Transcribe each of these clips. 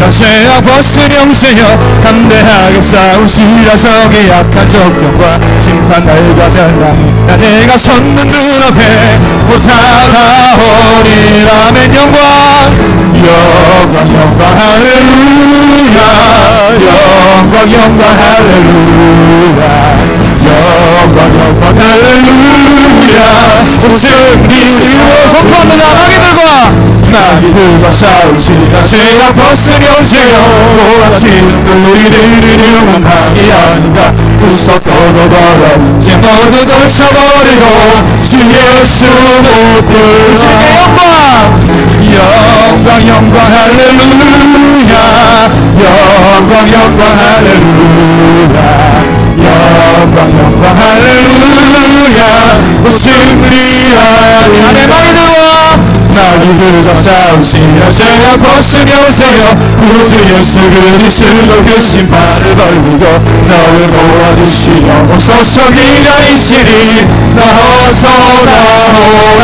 우리가 죄악 벗은 형제여 담대하게 싸우시라. 성이 약한 적병과 심판 날과 멸망이 내가 섰는 눈앞에 못 다가오리라. 아멘. 영광 할렐루야. 영광 할렐루야. 영광 할렐루야. 승리로 선포합니다. 마귀들과 싸우시라. 죄악 벗은 형제여 도망치는 우리들을 영원하게 아닌가. 구석도로 걸어 이제 모두 던져버리고 주 예수 못 부르시게. 영광 할렐루야. 영광 할렐루야. 영광 할렐루야. 승리하리. 아멘. 마귀들과 싸우시라. 죄악 벗은 형제여 구주 예수 그리스도 그 심판을 걸고 너를 도와주시려 오소서 기다리시리. 나어서 나오라.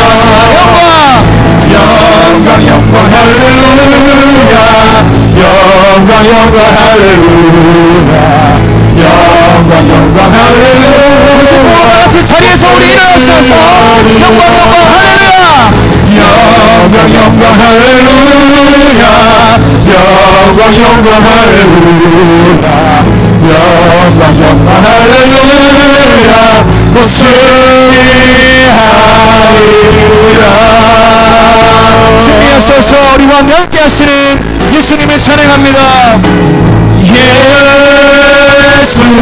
영광 할렐루야. 영광 할렐루야. 영광 할렐루야. 같이 자리에서 우리 일어나셔서 영광 할렐루야. 영광 할렐루야. 영광 할렐루야. 영광 할렐루야. 승리하리라. 승리하셔서 우리와 함께 하시는 예수님을 찬양합니다. 예수는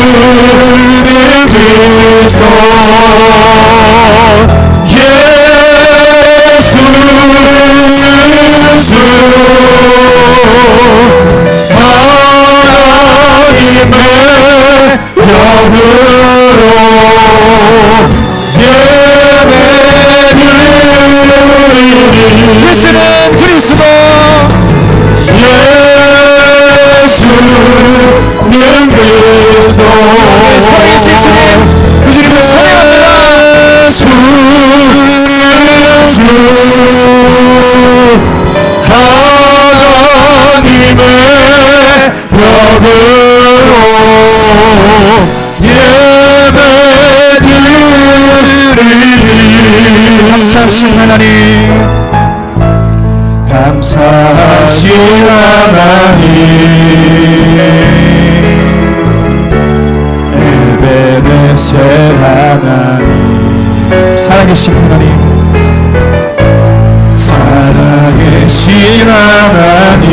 그리스도. 주 하나님의 영으로 예배드리니. 예수는 그리스도. 예수는 그리스도. 살아계신 주님, 그 주님을 찬양합니다. 하나님의 영으로 예배드리니. 감사하신 하나님, 감사하신 하나님, 에베네셀 하나님, 살아계신 하나님, 살아계신 하나님,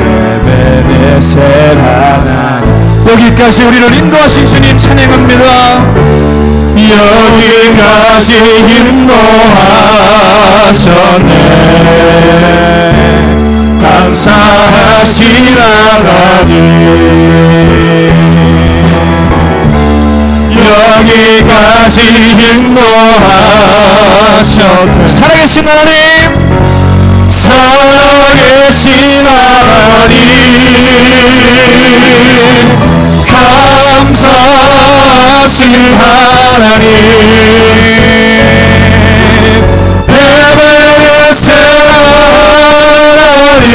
에베네셀 하나님. 여기까지 우리를 인도하신 주님 찬양합니다. 여기까지 인도하셨네. 감사하신 하나님, 여기까지 인도하셨네. 살아계신 하나님, 살아계신 하나님, 감사하신 하나님, 에베네셀 하나님,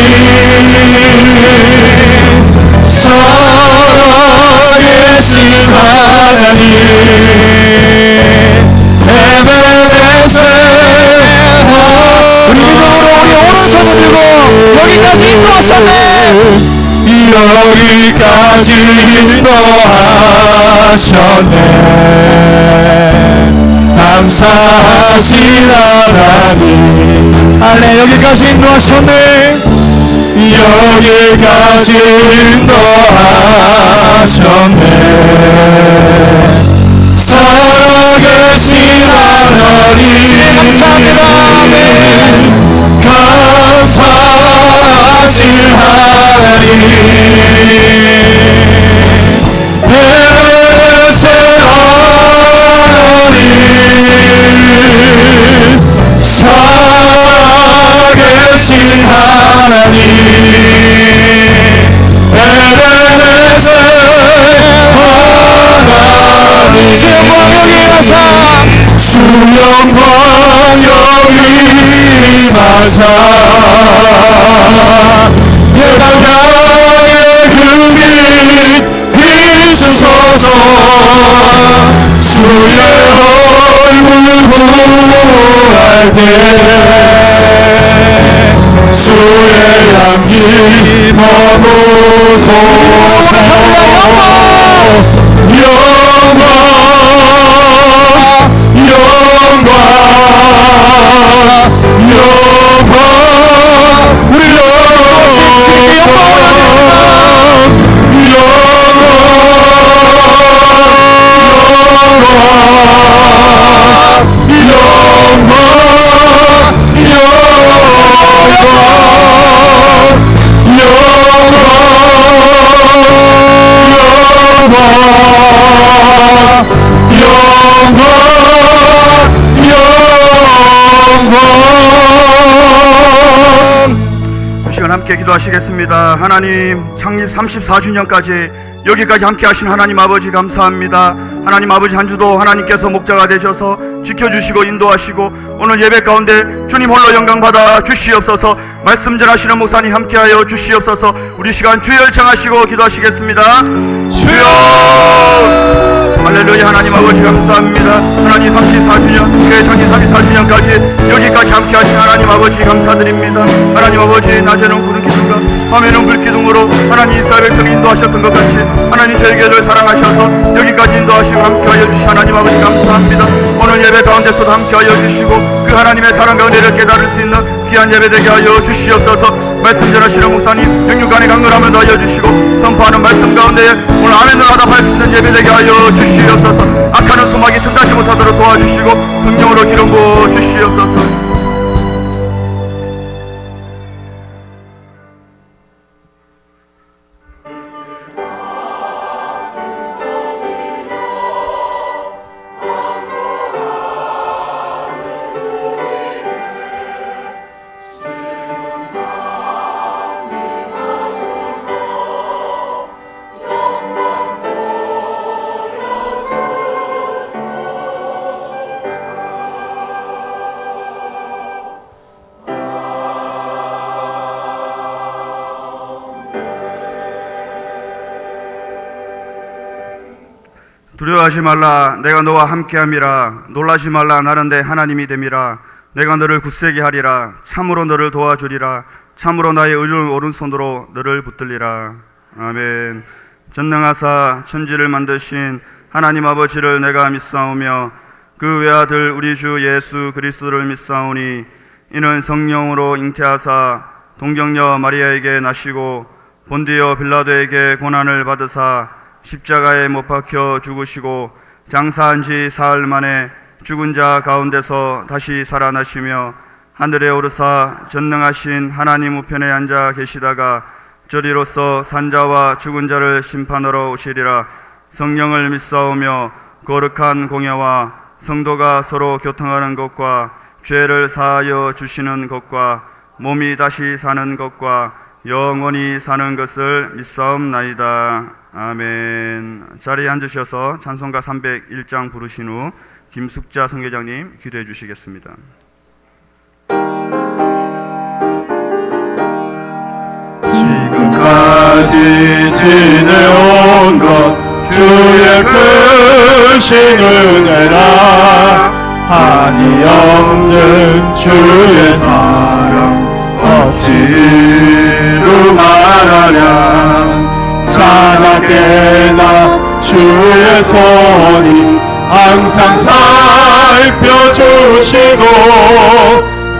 살아계신 하나님, 에베네셀. 우리 믿음으로 우리 오른손을 들고 여기까지 인도하셨네. 여기까지 인도하셨네. 감사하신 하나님. 할래. 여기까지 인도하셨네. 여기까지 인도하셨네. 살아계신 하나님, 감사합니다. 아멘. 감사하신 하나님, 에베네셀 하나님, 살아계신 하나님, 에베네셀 하나님. 주여 영광 여기 와서 주 영광 여기 임하사 예방당의 금빛 비추소서 주의 얼굴 보호할 때 주의 향기 머무소서 함께 기도하시겠습니다. 하나님, 창립 34주년까지 여기까지 함께 하신 하나님 아버지 감사합니다. 하나님 아버지 한 주도 하나님께서 목자가 되셔서 지켜주시고 인도하시고 오늘 예배 가운데 주님 홀로 영광 받아 주시옵소서. 말씀 전하시는 목사님 함께하여 주시옵소서. 우리 시간 주여 열창하시고 기도하시겠습니다. 주여 할렐루야. 하나님 아버지 감사합니다. 하나님 34주년 교회 창립 34주년까지 여기까지 함께 하신 하나님 아버지 감사드립니다. 하나님 아버지 낮에는 구름 기둥과 밤에는 불기둥으로 하나님 이스라엘 백성 인도하셨던 것 같이 하나님 저희 교회를 사랑하셔서 여기까지 인도하시고 함께하여 주신 하나님 아버지 감사합니다. 오늘 예배 가운데서도 함께하여 주시고 그 하나님의 사랑 가운데를 깨달을 수 있는 귀한 예배 되게 하여 주시옵소서. 말씀 전하시는 목사님 영육간의 강건함을 더하여 주시고 선포하는 말씀 가운데 오늘 아멘을 하답할 수 있는 예배 되게 하여 주시옵소서. 악하는 수막이 틈타지 못하도록 도와주시고 성령으로 기름 부어 주시옵소서. 두려워하지 말라. 내가 너와 함께함이라. 놀라지 말라. 나는 내 하나님이 됨이라. 내가 너를 굳세게 하리라. 참으로 너를 도와주리라. 참으로 나의 의로운 오른손으로 너를 붙들리라. 아멘. 전능하사 천지를 만드신 하나님 아버지를 내가 믿사오며 그 외아들 우리 주 예수 그리스도를 믿사오니 이는 성령으로 잉태하사 동정녀 마리아에게 나시고 본디오 빌라도에게 고난을 받으사 십자가에 못 박혀 죽으시고 장사한 지 사흘 만에 죽은 자 가운데서 다시 살아나시며 하늘에 오르사 전능하신 하나님 우편에 앉아 계시다가 저리로서 산자와 죽은 자를 심판하러 오시리라. 성령을 믿사오며 거룩한 공예와 성도가 서로 교통하는 것과 죄를 사하여 주시는 것과 몸이 다시 사는 것과 영원히 사는 것을 믿사옵나이다. 아멘. 자리에 앉으셔서 찬송가 301장 부르신 후 김숙자 선교장님 기도해 주시겠습니다. 지금까지 지내온 것 주의 크신 은혜라. 한이 없는 주의 사랑 어찌로 말하랴. 자나깨나 주의 손이 항상 살펴주시고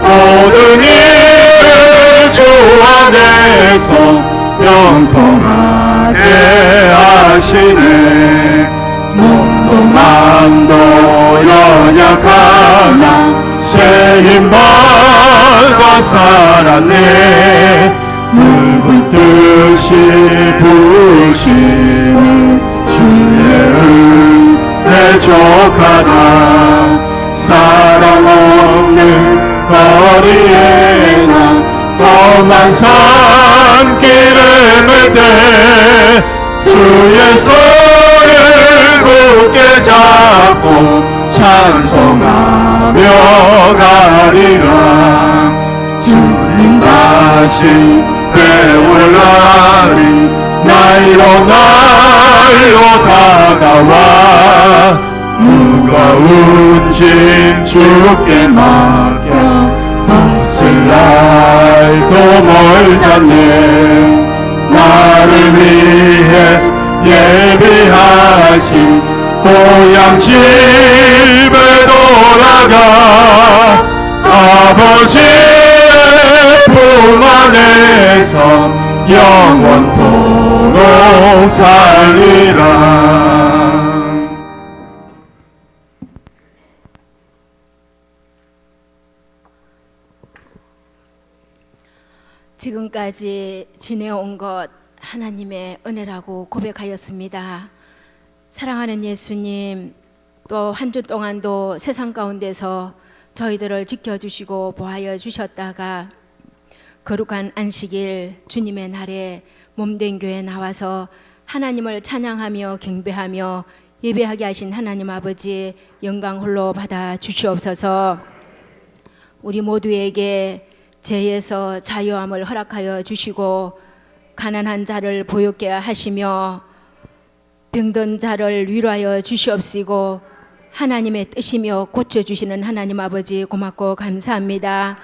모든 일을 주 안에서 영통하게 하시네. 몸도 마음도 연약하나 새 힘받아 살았네. 물붓듯이 부으시는 주의 은혜 족하다. 사랑 없는 거리에 나 험한 산길을 때 주의 손을 굳게 잡고 찬송하 가리라. 주님 다시 배울 날이 날로 다가와 무거운 짐 주께 맡겨 벗을 날도 멀잖네. 나를 위해 예비하신 고향 집에 돌아가 아버지의 품 안에서 영원토록 살리라. 지금까지 지내온 것 하나님의 은혜라고 고백하였습니다. 사랑하는 예수님, 또 한 주 동안도 세상 가운데서 저희들을 지켜주시고 보하여 주셨다가 거룩한 안식일 주님의 날에 몸된 교회에 나와서 하나님을 찬양하며 경배하며 예배하게 하신 하나님 아버지 영광 홀로 받아 주시옵소서. 우리 모두에게 죄에서 자유함을 허락하여 주시고 가난한 자를 보육케 하시며 병든 자를 위로하여 주시옵시고 하나님의 뜻이며 고쳐주시는 하나님 아버지 고맙고 감사합니다.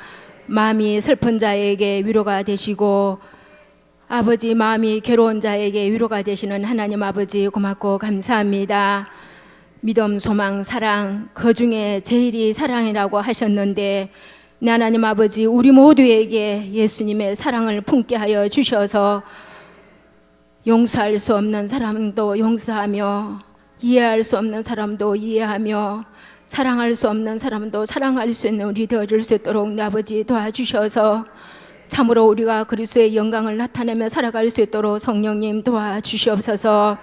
마음이 슬픈 자에게 위로가 되시고 아버지 마음이 괴로운 자에게 위로가 되시는 하나님 아버지 고맙고 감사합니다. 믿음, 소망, 사랑 그 중에 제일이 사랑이라고 하셨는데 하나님 아버지 우리 모두에게 예수님의 사랑을 품게 하여 주셔서 용서할 수 없는 사람도 용서하며 이해할 수 없는 사람도 이해하며 사랑할 수 없는 사람도 사랑할 수 있는 우리 되어줄 수 있도록 아버지 도와주셔서 참으로 우리가 그리스도의 영광을 나타내며 살아갈 수 있도록 성령님 도와주시옵소서.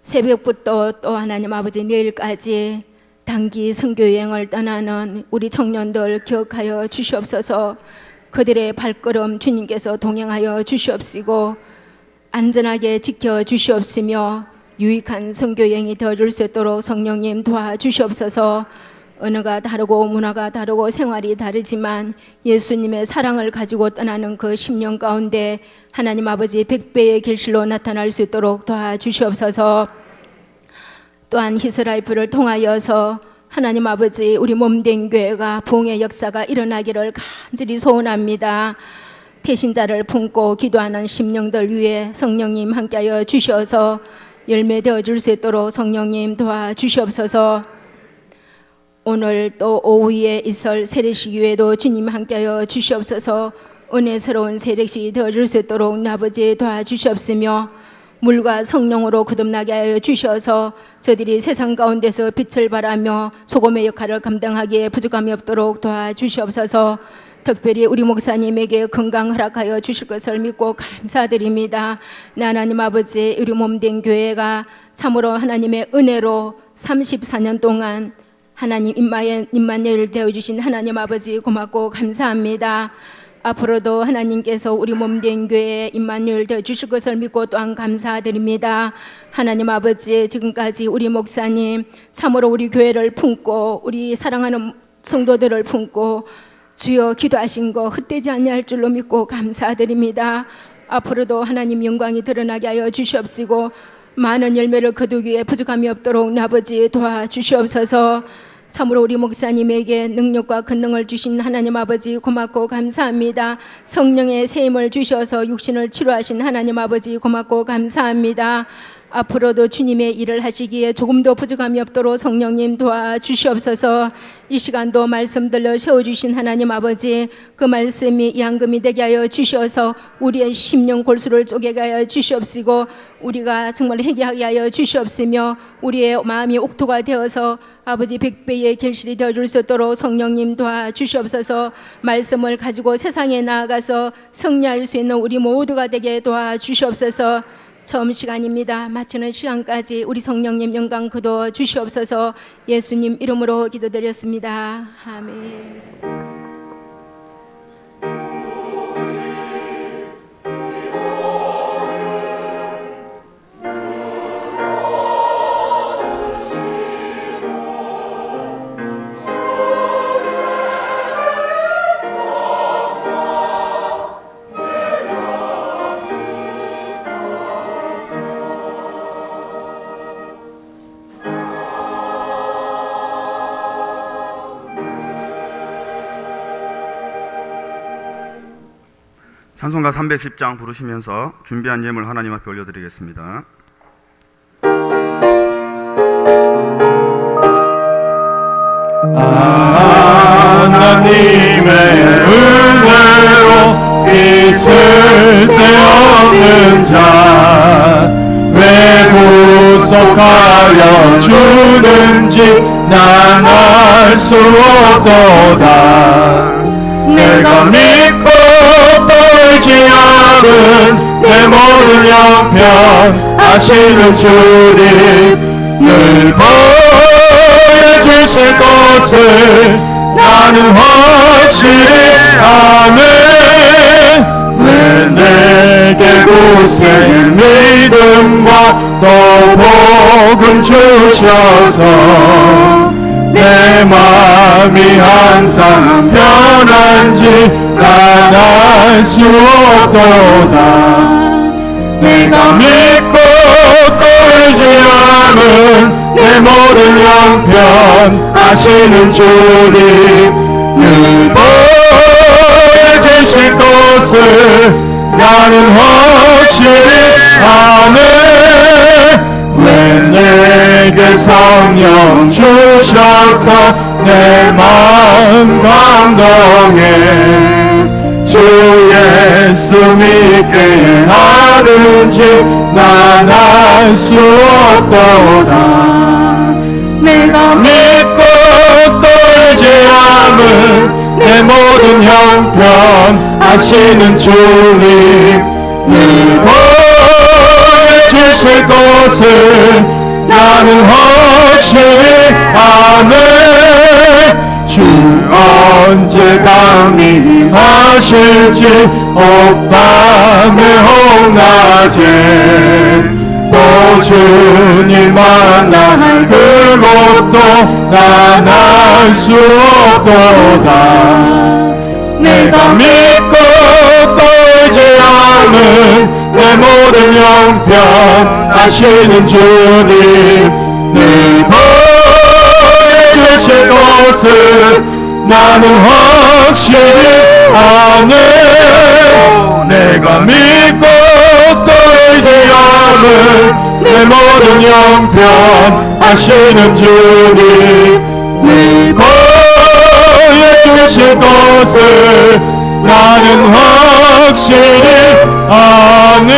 새벽부터 또 하나님 아버지 내일까지 단기 선교여행을 떠나는 우리 청년들 기억하여 주시옵소서. 그들의 발걸음 주님께서 동행하여 주시옵시고 안전하게 지켜주시옵시며 유익한 선교여행이 되어줄 수 있도록 성령님 도와주시옵소서. 언어가 다르고 문화가 다르고 생활이 다르지만 예수님의 사랑을 가지고 떠나는 그 10년 가운데 하나님 아버지 100배의 결실로 나타날 수 있도록 도와주시옵소서. 또한 히스라이프를 통하여서 하나님 아버지 우리 몸된 교회가 부흥의 역사가 일어나기를 간절히 소원합니다. 태신자를 품고 기도하는 심령들 위해 성령님 함께하여 주셔서 열매 되어줄 수 있도록 성령님 도와주시옵소서. 오늘 또 오후에 있을 세례식 위에도 주님 함께하여 주시옵소서. 은혜스러운 세례식이 되어줄 수 있도록 아버지 도와주시옵으며 물과 성령으로 거듭나게 하여 주셔서 저들이 세상 가운데서 빛을 발하며 소금의 역할을 감당하기에 부족함이 없도록 도와주시옵소서. 특별히 우리 목사님에게 건강 허락하여 주실 것을 믿고 감사드립니다. 하나님 아버지 우리 몸된 교회가 참으로 하나님의 은혜로 34년 동안 하나님 임마누엘 되어주신 하나님 아버지 고맙고 감사합니다. 앞으로도 하나님께서 우리 몸된 교회에 임마누엘 되어주실 것을 믿고 또한 감사드립니다. 하나님 아버지 지금까지 우리 목사님 참으로 우리 교회를 품고 우리 사랑하는 성도들을 품고 주여 기도하신 거 헛되지 아니할 줄로 믿고 감사드립니다. 앞으로도 하나님 영광이 드러나게 하여 주시옵시고 많은 열매를 거두기 위해 부족함이 없도록 아버지 도와주시옵소서. 참으로 우리 목사님에게 능력과 권능을 주신 하나님 아버지 고맙고 감사합니다. 성령의 세임을 주셔서 육신을 치료하신 하나님 아버지 고맙고 감사합니다. 앞으로도 주님의 일을 하시기에 조금도 부족함이 없도록 성령님 도와주시옵소서. 이 시간도 말씀 들려 세워주신 하나님 아버지 그 말씀이 양금이 되게 하여 주셔서 우리의 심령 골수를 쪼개게 하여 주시옵시고 우리가 정말 회개하게 하여 주시옵시며 우리의 마음이 옥토가 되어서 아버지 100배의 결실이 되어줄 수 있도록 성령님 도와주시옵소서. 말씀을 가지고 세상에 나아가서 승리할 수 있는 우리 모두가 되게 도와주시옵소서. 처음 시간입니다. 마치는 시간까지 우리 성령님 영광 거둬 주시옵소서. 예수님 이름으로 기도드렸습니다. 아멘. 찬송가 310장 부르시면서 준비한 예물 하나님 앞에 올려드리겠습니다. 하나님의 은혜로 있을 데 없는 자 왜 구속하여 주는지 난 알 수 없도다. 내가 믿고 떨지 않은 내 모든 형편 하시는 주님 늘 보여주실 것을 나는 확실히 아네. 왜 내게 구세의 믿음과 또 복음 주셔서 내 마음이 항상 편한지 난 알 수 없도다. 내가 믿고 떨지 않은 내 모든 형편 하시는 주님 늘 보여주실 것을 나는 확실히 아네. 왜 내게 성령 주셔서 내 마음 감동해 주 예수 믿게 하는지 난 알 수 없도다. 내가 믿고 떨지 않은 내 모든 형편 하시는 주님 늘 보여주실 것을 나는 확실히 아네. 주 언제 감히 하실지 옥밤의 홍낮에 또 주님 만날 그곳도 난 알 수 없도다. 내가 믿고 떨지 않은 내 모든 형편 하시는 주님 늘 보여주실 것을 나는 확실히 아네. 내가 믿고 떨지 않은 내 모든 형편 하시는 주님 늘 보여주실 것을 나는 확실히 아네.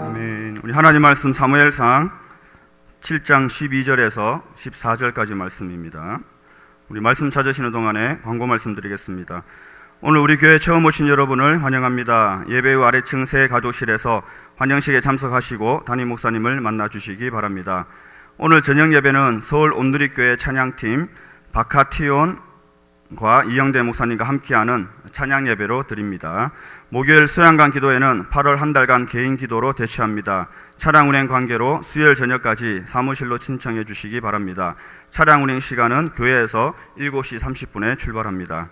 아멘. 우리 하나님 말씀 사무엘상 7장 12절에서 14절까지 말씀입니다. 우리 말씀 찾으시는 동안에 광고 말씀드리겠습니다. 오늘 우리 교회 처음 오신 여러분을 환영합니다. 예배 후 아래층 새 가족실에서 환영식에 참석하시고 담임 목사님을 만나주시기 바랍니다. 오늘 저녁 예배는 서울 온누리교회 찬양팀 박하티온과 이영대 목사님과 함께하는 찬양 예배로 드립니다. 목요일 수양관 기도회는 8월 한 달간 개인 기도로 대치합니다. 차량 운행 관계로 수요일 저녁까지 사무실로 신청해 주시기 바랍니다. 차량 운행 시간은 교회에서 7시 30분에 출발합니다.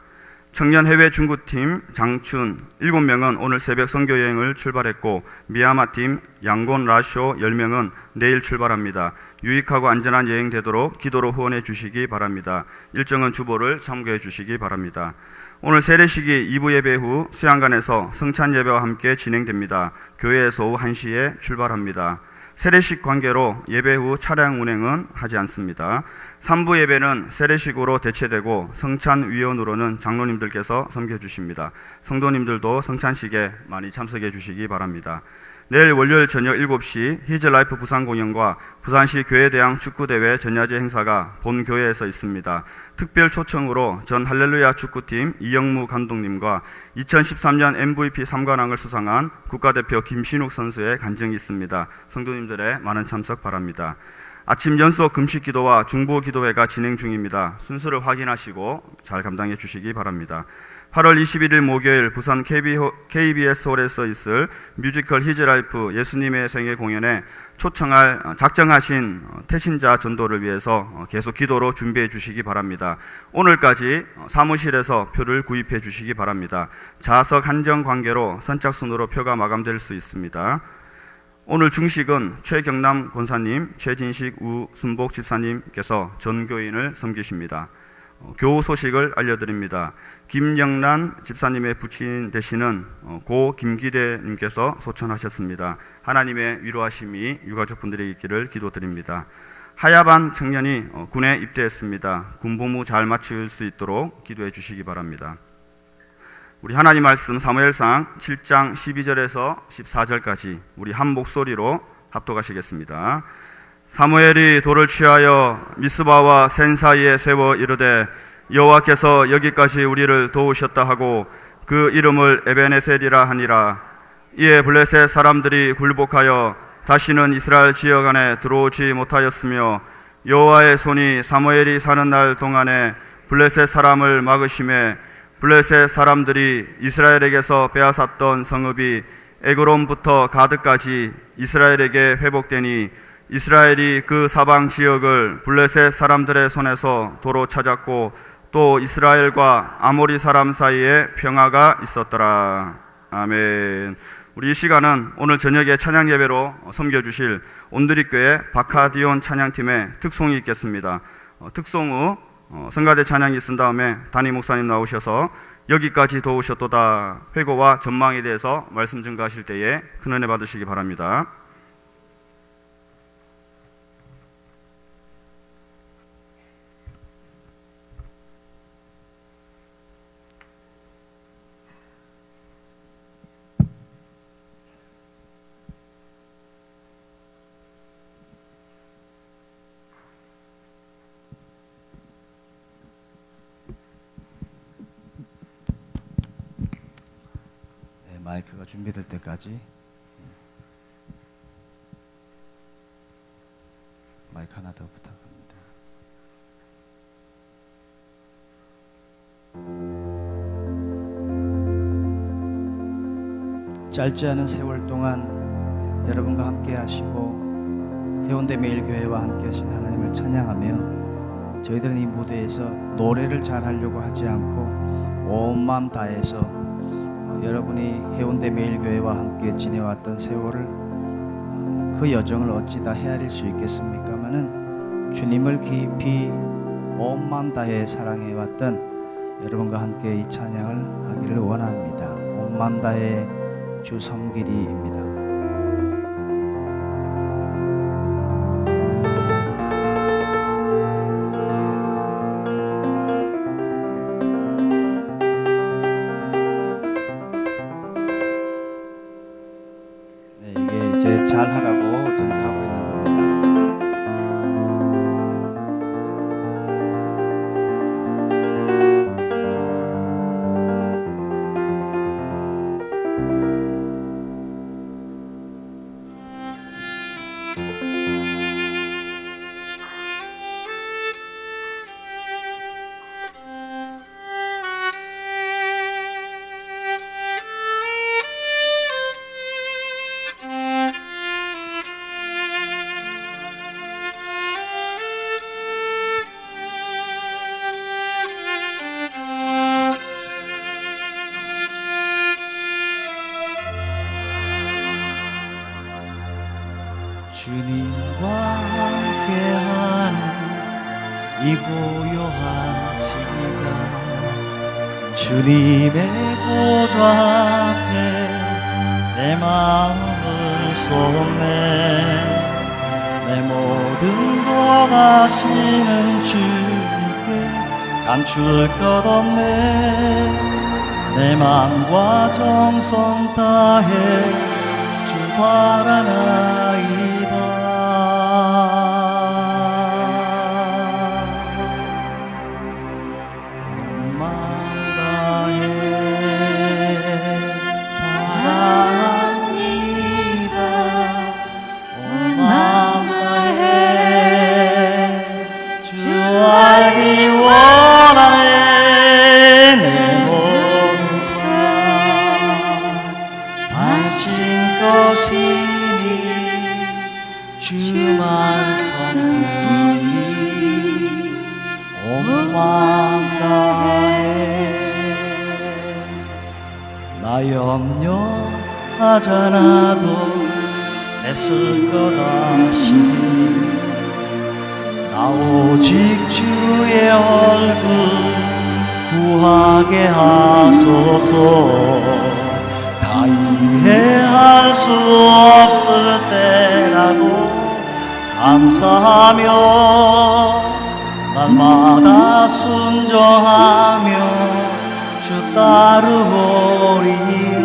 청년 해외 중구팀 장춘 7명은 오늘 새벽 선교 여행을 출발했고 미얀마팀 양곤 라쇼 10명은 내일 출발합니다. 유익하고 안전한 여행 되도록 기도로 후원해 주시기 바랍니다. 일정은 주보를 참고해 주시기 바랍니다. 오늘 세례식이 2부 예배 후 수양관에서 성찬 예배와 함께 진행됩니다. 교회에서 오후 1시에 출발합니다. 세례식 관계로 예배 후 차량 운행은 하지 않습니다. 3부 예배는 세례식으로 대체되고 성찬위원으로는 장로님들께서 섬겨주십니다. 성도님들도 성찬식에 많이 참석해 주시기 바랍니다. 내일 월요일 저녁 7시 히즈라이프 부산 공연과 부산시 교회대항 축구대회 전야제 행사가 본 교회에서 있습니다. 특별 초청으로 전 할렐루야 축구팀 이영무 감독님과 2013년 MVP 3관왕을 수상한 국가대표 김신욱 선수의 간증이 있습니다. 성도님들의 많은 참석 바랍니다. 아침 연속 금식 기도와 중보 기도회가 진행 중입니다. 순서를 확인하시고 잘 감당해 주시기 바랍니다. 8월 21일 목요일 부산 KBS 홀에서 있을 뮤지컬 히즈라이프 예수님의 생애 공연에 작정하신 태신자 전도를 위해서 계속 기도로 준비해 주시기 바랍니다. 오늘까지 사무실에서 표를 구입해 주시기 바랍니다. 좌석 한정 관계로 선착순으로 표가 마감될 수 있습니다. 오늘 중식은 최경남 권사님, 최진식 우순복 집사님께서 전교인을 섬기십니다. 교우 소식을 알려드립니다. 김영란 집사님의 부친 되시는 고 김기대님께서 소천하셨습니다. 하나님의 위로하심이 유가족분들에게 있기를 기도드립니다. 하야반 청년이 군에 입대했습니다. 군복무 잘 마칠 수 있도록 기도해 주시기 바랍니다. 우리 하나님 말씀 사무엘상 7장 12절에서 14절까지 우리 한 목소리로 합독하시겠습니다. 사무엘이 돌을 취하여 미스바와 센 사이에 세워 이르되 여호와께서 여기까지 우리를 도우셨다 하고 그 이름을 에베네셀이라 하니라. 이에 블레셋 사람들이 굴복하여 다시는 이스라엘 지역 안에 들어오지 못하였으며 여호와의 손이 사무엘이 사는 날 동안에 블레셋 사람을 막으심에 블레셋 사람들이 이스라엘에게서 빼앗았던 성읍이 에그론부터 가드까지 이스라엘에게 회복되니 이스라엘이 그 사방 지역을 블레셋 사람들의 손에서 도로 찾았고 또 이스라엘과 아모리 사람 사이에 평화가 있었더라. 아멘. 우리 이 시간은 오늘 저녁에 찬양 예배로 섬겨주실 온드리교회 바카디온 찬양팀의 특송이 있겠습니다. 특송 후 성가대 찬양이 있은 다음에 담임 목사님 나오셔서 여기까지 도우셨도다 회고와 전망에 대해서 말씀 증가하실 때에 큰 은혜 받으시기 바랍니다. 마이크가 준비될 때까지 마이크 하나 더 부탁합니다. 짧지 않은 세월 동안 여러분과 함께 하시고 해운대 매일교회와 함께 하신 하나님을 찬양하며 저희들은 이 무대에서 노래를 잘하려고 하지 않고 온 마음 다해서 여러분이 해운대 매일교회와 함께 지내왔던 세월을 그 여정을 어찌다 헤아릴 수 있겠습니까마는 주님을 깊이 온 마음 다해 사랑해왔던 여러분과 함께 이 찬양을 하기를 원합니다. 온 마음 다해 주 섬기리입니다. 잘 하라고 전하고 있는 겁니다. 주님과 함께하는 이 고요한 시간 주님의 보좌 앞에 내 마음을 쏟네 내 모든 것 아시는 주님께 감출 것 없네 내 마음과 정성 다해 주 바라나이다 온 마음 다해 사랑합니다 온 마음 다해 주 알기 원하네 내 모든 삶 당신 것이니 주만 섬기니 온 마음 다해 나 염려하잖아도 애쓸 것 아시니 나 오직 주의 얼굴 구하게 하소서. 다 이해할 수 없을 때라도 감사하며 날마다 순종하며 주 따르오리라.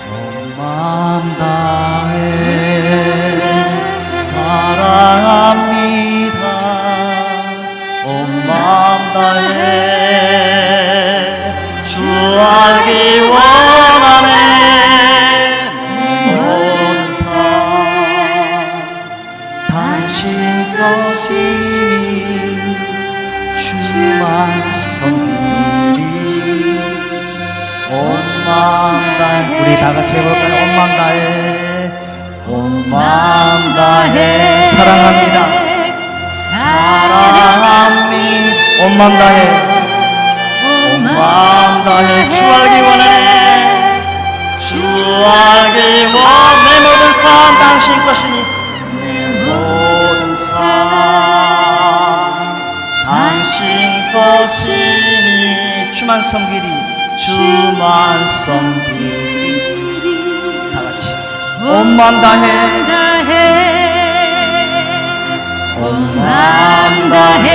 온 마음 다해 사랑합니다. 온 마음 다해 주 알기 원하네. 모든 삶 당신 것이니 주만 섬기리. 온 마음 다해. 우리 다 같이 해볼까요? 온 마음 다해. 온 마음 다해 사랑합니다. 사랑합니다. 온 마음 다해. 온 마음 다해 주 알기 원하네. 주 알기 원하네. 내 모든 삶 당신 것이니 모든 삶 당신 것이니 주만 섬기리. 주만 섬기리. 다 같이. 온 마음 다해. 온 마음 다해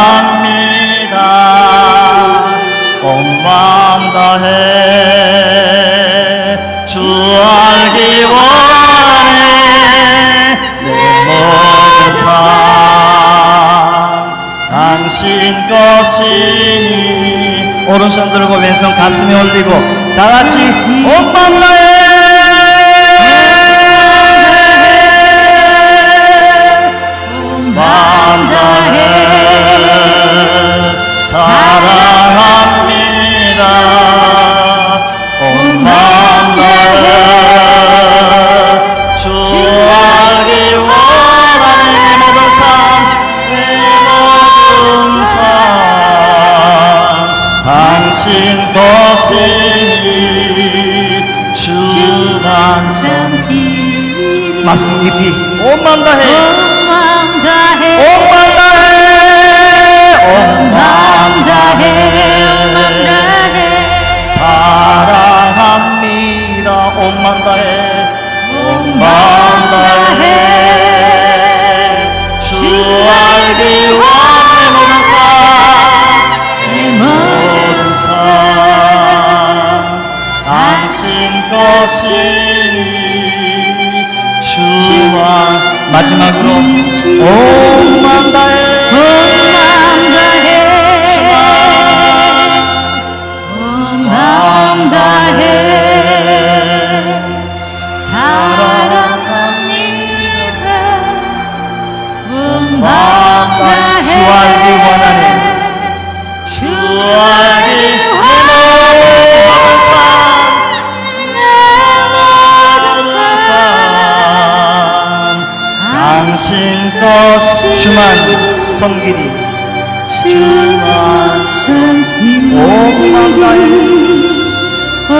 사랑합니다. 온 마음 다해 주 알기 원하네. 내 모든 삶 당신 것이니. 오른손 들고 왼손 가슴에 올리고 다 같이 온 마음 다해. 온 마음 다해 사랑합니다. 온 마음 다해 주 알기 원하네. 내 모든 삶 내 모든 삶 당신 것이니 주만 섬기리. 말씀 깊이 온 마음 다해. 온 마음 다해. 온 마음 다해. 사랑합니다. 온 마음 다해. 온 마음 다해 주 알기 원해. 모든 삶 내 모든 삶 당신 것이니 주와. 마지막으로 온 마음 다해. 온 마음 다해 사랑합니다. 온 마음 다해 주 알기 원하네. 주 알기 당신 것 주만 섬기리. 주만 섬기리. 온 마음 다해. 온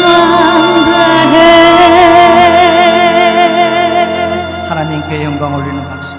마음 다해. 하나님께 영광 올리는 박수.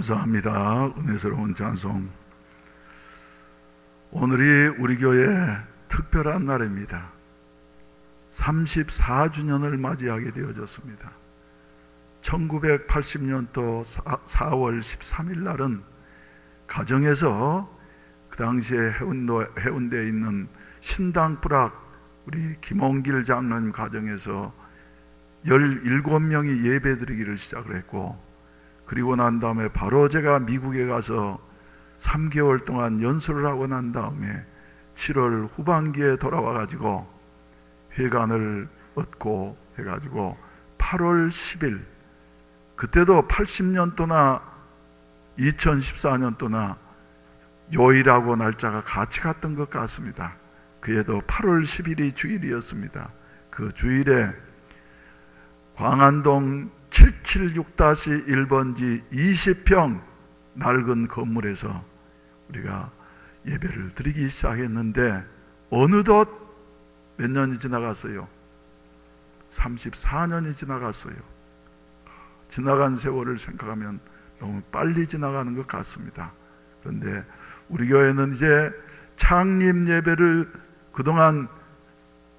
감사합니다. 은혜스러운 찬송. 오늘이 우리 교회 특별한 날입니다. 34주년을 맞이하게 되어졌습니다. 1980년도 4월 13일 날은 가정에서 그 당시에 해운대에 있는 신당불악 우리 김홍길 장로님 가정에서 17명이 예배드리기를 시작을 했고, 그리고 난 다음에 바로 제가 미국에 가서 3개월 동안 연수를 하고 난 다음에 7월 후반기에 돌아와 가지고 회관을 얻고 해가지고 8월 10일, 그때도 80년도나 2014년도나 요일하고 날짜가 같이 갔던 것 같습니다. 그에도 8월 10일이 주일이었습니다. 그 주일에 광안동 776-1번지 20평 낡은 건물에서 우리가 예배를 드리기 시작했는데, 어느덧 몇 년이 지나갔어요? 34년이 지나갔어요. 지나간 세월을 생각하면 너무 빨리 지나가는 것 같습니다. 그런데 우리 교회는 이제 창립 예배를 그동안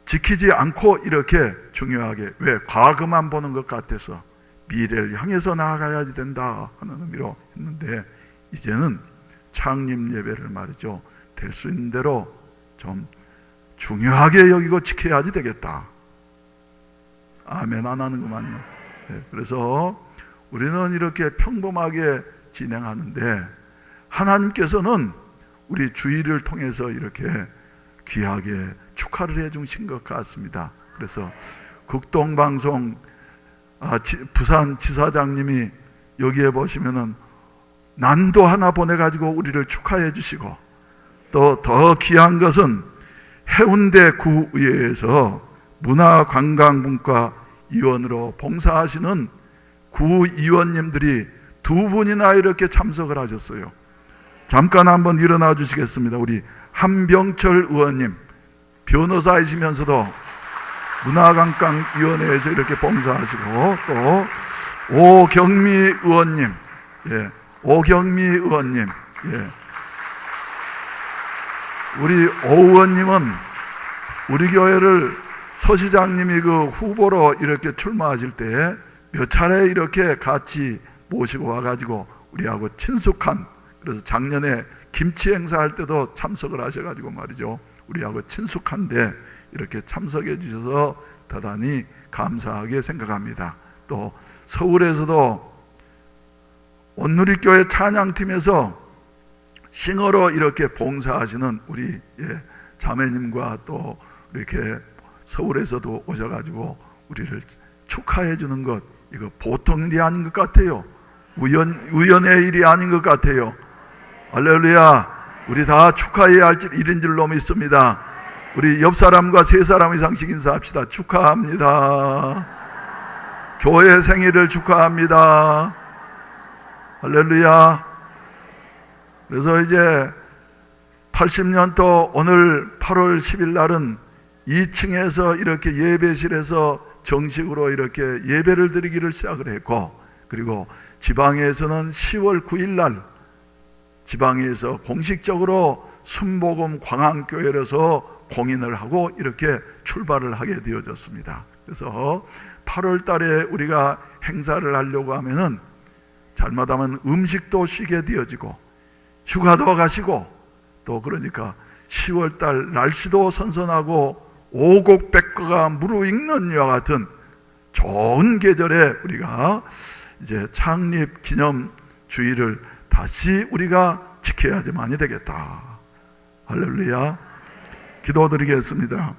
지키지 않고 이렇게 중요하게, 왜? 과거만 보는 것 같아서 미래를 향해서 나아가야 된다 하는 의미로 했는데, 이제는 창립 예배를 말이죠, 될 수 있는 대로 좀 중요하게 여기고 지켜야지 되겠다. 아멘 안 하는구만요. 네, 그래서 우리는 이렇게 평범하게 진행하는데, 하나님께서는 우리 주일을 통해서 이렇게 귀하게 축하를 해주신 것 같습니다. 그래서 극동방송 부산 지사장님이 여기에 보시면은 난도 하나 보내가지고 우리를 축하해 주시고, 또 더 귀한 것은 해운대 구의회에서 문화관광분과위원으로 봉사하시는 구위원님들이 2분이나 이렇게 참석을 하셨어요. 잠깐 한번 일어나 주시겠습니다. 우리 한병철 의원님, 변호사이시면서도 문화관광위원회에서 이렇게 봉사하시고, 또 오경미 의원님, 예, 오경미 의원님, 예. 우리 오 의원님은 우리 교회를 서시장님이 그 후보로 이렇게 출마하실 때 몇 차례 이렇게 같이 모시고 와가지고 우리하고 친숙한, 그래서 작년에 김치 행사할 때도 참석을 하셔가지고 말이죠, 우리하고 친숙한데 이렇게 참석해 주셔서 대단히 감사하게 생각합니다. 또 서울에서도 온누리교회 찬양팀에서 싱어로 이렇게 봉사하시는 우리 자매님과 또 이렇게 서울에서도 오셔가지고 우리를 축하해 주는 것, 이거 보통 일이 아닌 것 같아요. 우연의 일이 아닌 것 같아요. 할렐루야. 우리 다 축하해야 할 일인 줄로 믿습니다. 우리 옆 사람과 3사람 이상씩 인사합시다. 축하합니다. 교회 생일을 축하합니다. 할렐루야. 그래서 이제 80년도 오늘 8월 10일 날은 2층에서 이렇게 예배실에서 정식으로 이렇게 예배를 드리기를 시작을 했고, 그리고 지방에서는 10월 9일 날 지방에서 공식적으로 순복음 광안교회로서 공인을 하고 이렇게 출발을 하게 되어졌습니다. 그래서 8월 달에 우리가 행사를 하려고 하면은 잘못하면 음식도 쉬게 되어지고 휴가도 가시고, 또 그러니까 10월 달 날씨도 선선하고 오곡백과가 무르익는 이와 같은 좋은 계절에 우리가 이제 창립 기념 주일을 다시 우리가 지켜야지만이 되겠다. 할렐루야. 기도드리겠습니다.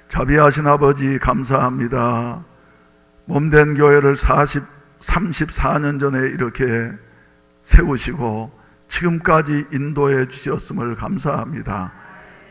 자비하신 아버지 감사합니다. 몸된 교회를 34년 전에 이렇게 세우시고 지금까지 인도해 주셨음을 감사합니다.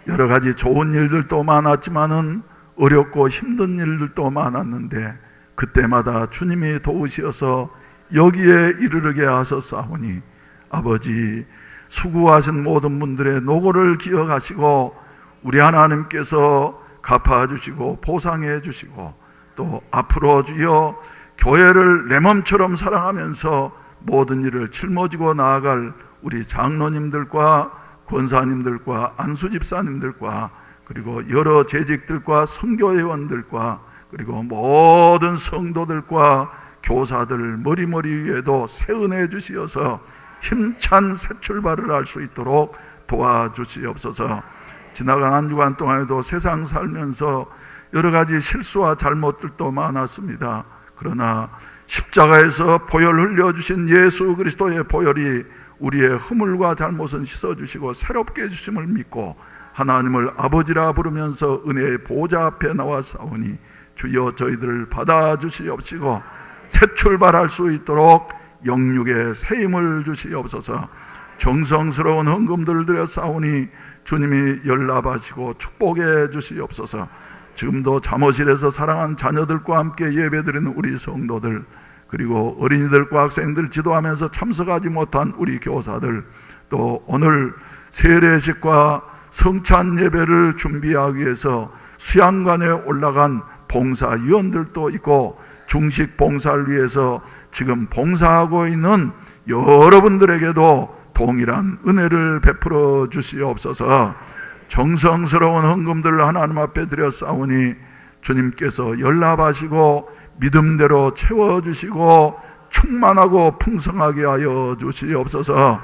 여러 가지 좋은 일들도 많았지만은 어렵고 힘든 일들도 많았는데 그때마다 주님이 도우셔서 여기에 이르게 하셨사오니 아버지, 수고하신 모든 분들의 노고를 기억하시고 우리 하나님께서 갚아주시고 보상해 주시고, 또 앞으로 주여 교회를 내 몸처럼 사랑하면서 모든 일을 짊어지고 나아갈 우리 장로님들과 권사님들과 안수집사님들과 그리고 여러 재직들과 선교회원들과 그리고 모든 성도들과 교사들 머리머리 위에도 새 은혜 주시어서 힘찬 새 출발을 할 수 있도록 도와주시옵소서. 지나간 한 주간 동안에도 세상 살면서 여러 가지 실수와 잘못들도 많았습니다. 그러나 십자가에서 보혈 흘려주신 예수 그리스도의 보혈이 우리의 허물과 잘못은 씻어주시고 새롭게 해주심을 믿고 하나님을 아버지라 부르면서 은혜의 보좌 앞에 나와 싸우니 주여 저희들을 받아주시옵시고 새 출발할 수 있도록 영육의 새 힘을 주시옵소서. 정성스러운 헌금들을 드려 싸우니 주님이 연락하시고 축복해 주시옵소서. 지금도 잠옷실에서 사랑하는 자녀들과 함께 예배드리는 우리 성도들 그리고 어린이들과 학생들 지도하면서 참석하지 못한 우리 교사들 또 오늘 세례식과 성찬 예배를 준비하기 위해서 수양관에 올라간 봉사위원들도 있고 중식 봉사를 위해서 지금 봉사하고 있는 여러분들에게도 동일한 은혜를 베풀어 주시옵소서. 정성스러운 헌금들을 하나님 앞에 드려 싸우니 주님께서 연락하시고 믿음대로 채워주시고 충만하고 풍성하게 하여 주시옵소서.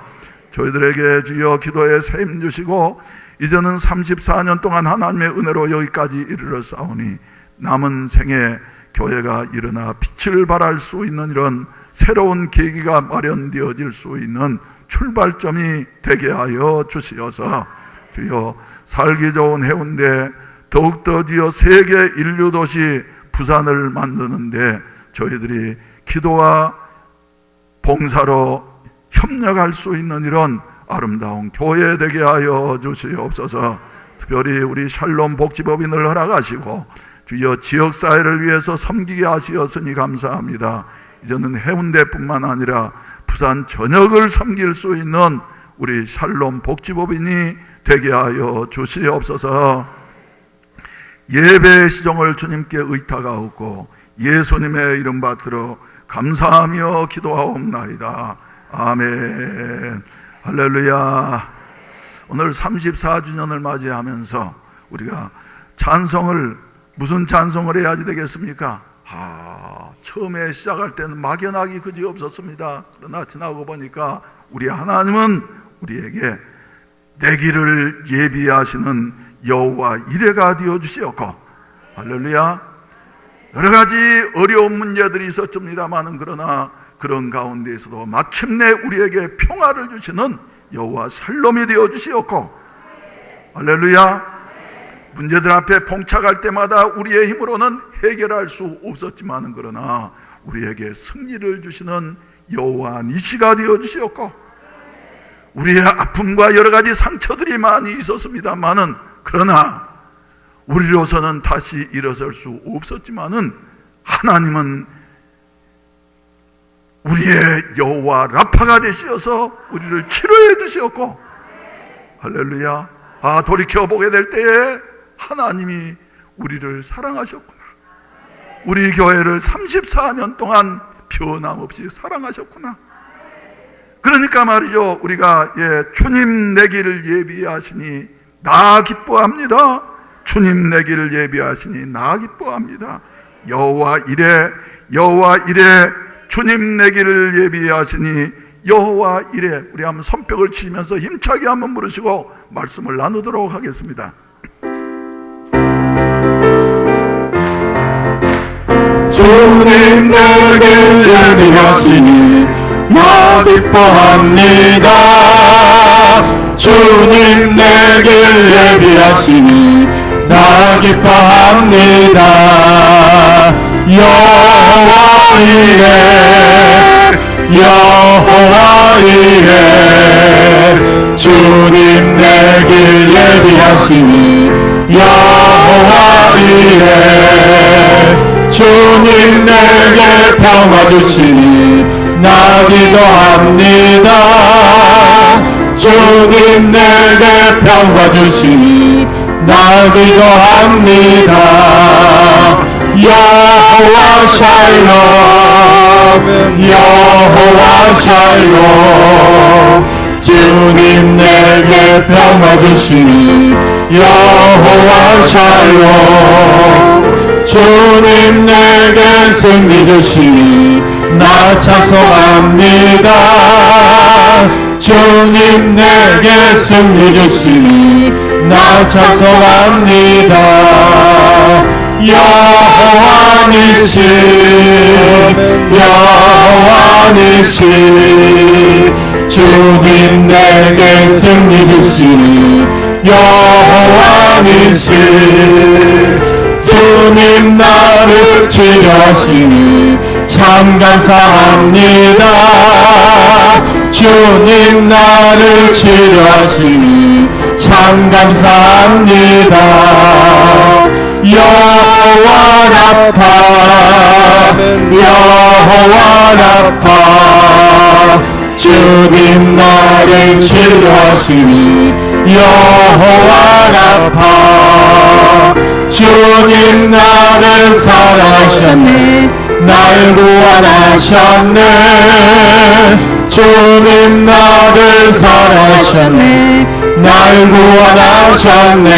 저희들에게 주여 기도에 새 힘 주시고 이제는 34년 동안 하나님의 은혜로 여기까지 이르러 싸우니 남은 생에 교회가 일어나 빛을 발할 수 있는 이런 새로운 계기가 마련되어질 수 있는 출발점이 되게 하여 주시어서 주여 살기 좋은 해운대 더욱더 주여 세계 인류도시 부산을 만드는데 저희들이 기도와 봉사로 협력할 수 있는 이런 아름다운 교회 되게 하여 주시옵소서. 특별히 우리 샬롬 복지법인을 허락하시고 주여 지역사회를 위해서 섬기게 하시었으니 감사합니다. 이제는 해운대뿐만 아니라 부산 전역을 섬길 수 있는 우리 샬롬 복지법인이 되게 하여 주시옵소서. 예배의 시종을 주님께 의탁하옵고 예수님의 이름 받들어 감사하며 기도하옵나이다. 아멘. 할렐루야. 오늘 34주년을 맞이하면서 우리가 찬송을 무슨 찬송을 해야지 되겠습니까? 처음에 시작할 때는 막연하기 그지 없었습니다. 그러나 지나고 보니까 우리 하나님은 우리에게 내 길을 예비하시는 여호와 이레가 되어 주시었고, 할렐루야. 여러 가지 어려운 문제들이 있었습니다만은 그러나 그런 가운데에서도 마침내 우리에게 평화를 주시는 여호와 샬롬이 되어 주시었고, 할렐루야. 문제들 앞에 봉착할 때마다 우리의 힘으로는 해결할 수 없었지만은 그러나 우리에게 승리를 주시는 여호와 니시가 되어 주시었고, 우리의 아픔과 여러 가지 상처들이 많이 있었습니다만은 그러나 우리로서는 다시 일어설 수 없었지만은 하나님은 우리의 여호와 라파가 되시어서 우리를 치료해 주시었고, 할렐루야. 돌이켜보게 될 때에 하나님이 우리를 사랑하셨구나, 우리 교회를 34년 동안 변함없이 사랑하셨구나. 그러니까 말이죠, 우리가 주님 내 길을 예비하시니 나 기뻐합니다. 주님 내 길을 예비하시니 나 기뻐합니다. 여호와 이레, 여호와 이레, 주님 내 길을 예비하시니 여호와 이레. 우리 한번 손뼉을 치면서 힘차게 한번 부르시고 말씀을 나누도록 하겠습니다. 주님 내 길 예비하시니 나 기뻐합니다. 주님 내 길 예비하시니 나 기뻐합니다. 여호와 이레, 여호와 이레. 주님 내 길 예비하시니 여호와 이레. 주님 내게 평화 주시니 나 기도합니다. 주님 내게 평화 주시니 나 기도합니다. 여호와 샬롬, 여호와 샬롬 주님 내게 평화 주시니 여호와 샬롬 주님 내게 승리 주시니 나 찬송합니다. 주님 내게 승리 주시니 나 찬송합니다. 여호와 니시 여호와 니시 주님 내게 승리 주시니 여호와 니시 주님 나를 치료하시니 참 감사합니다. 주님 나를 치료하시니 참 감사합니다. 여호와 라파 여호와 라파 주님 나를 치료하시니 여호와 라파 주님 나를 사랑하셨네 날 구원하셨네 주님 나를 사랑하셨네 날 구원하셨네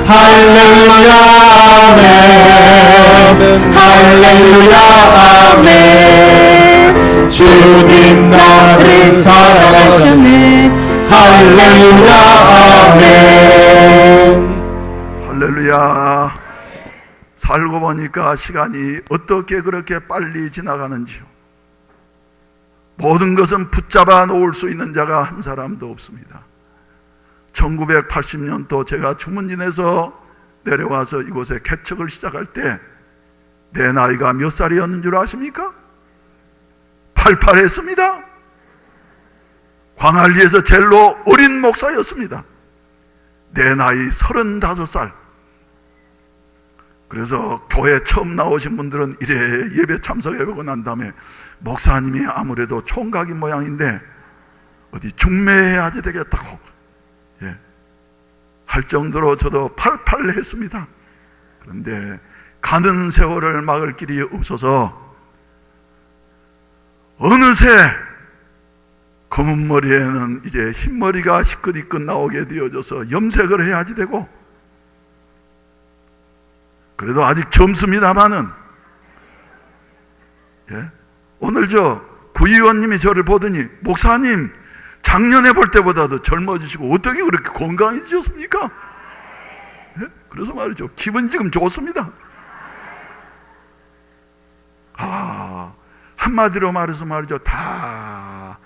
할렐루야 아멘 할렐루야 아멘 주님 나를 사랑하셨네 할렐루야 아멘 할렐루야. 살고 보니까 시간이 어떻게 그렇게 빨리 지나가는지요. 모든 것은 붙잡아 놓을 수 있는 자가 한 사람도 없습니다. 1980년도 제가 주문진에서 내려와서 이곳에 개척을 시작할 때 내 나이가 몇 살이었는 줄 아십니까? 88했습니다. 광안리에서 제일로 어린 목사였습니다. 내 나이 35살. 그래서 교회 처음 나오신 분들은 이래 예배 참석해보고 난 다음에 목사님이 아무래도 총각인 모양인데 어디 중매해야지 되겠다고 할 정도로 저도 팔팔했습니다. 그런데 가는 세월을 막을 길이 없어서 어느새 검은 머리에는 이제 흰머리가 시끌시끌 나오게 되어져서 염색을 해야지 되고, 그래도 아직 젊습니다마는 오늘 저 구의원님이 저를 보더니 목사님 작년에 볼 때보다도 젊어지시고 어떻게 그렇게 건강해지셨습니까? 그래서 말이죠, 기분이 지금 좋습니다. 한마디로 말해서 말이죠, 다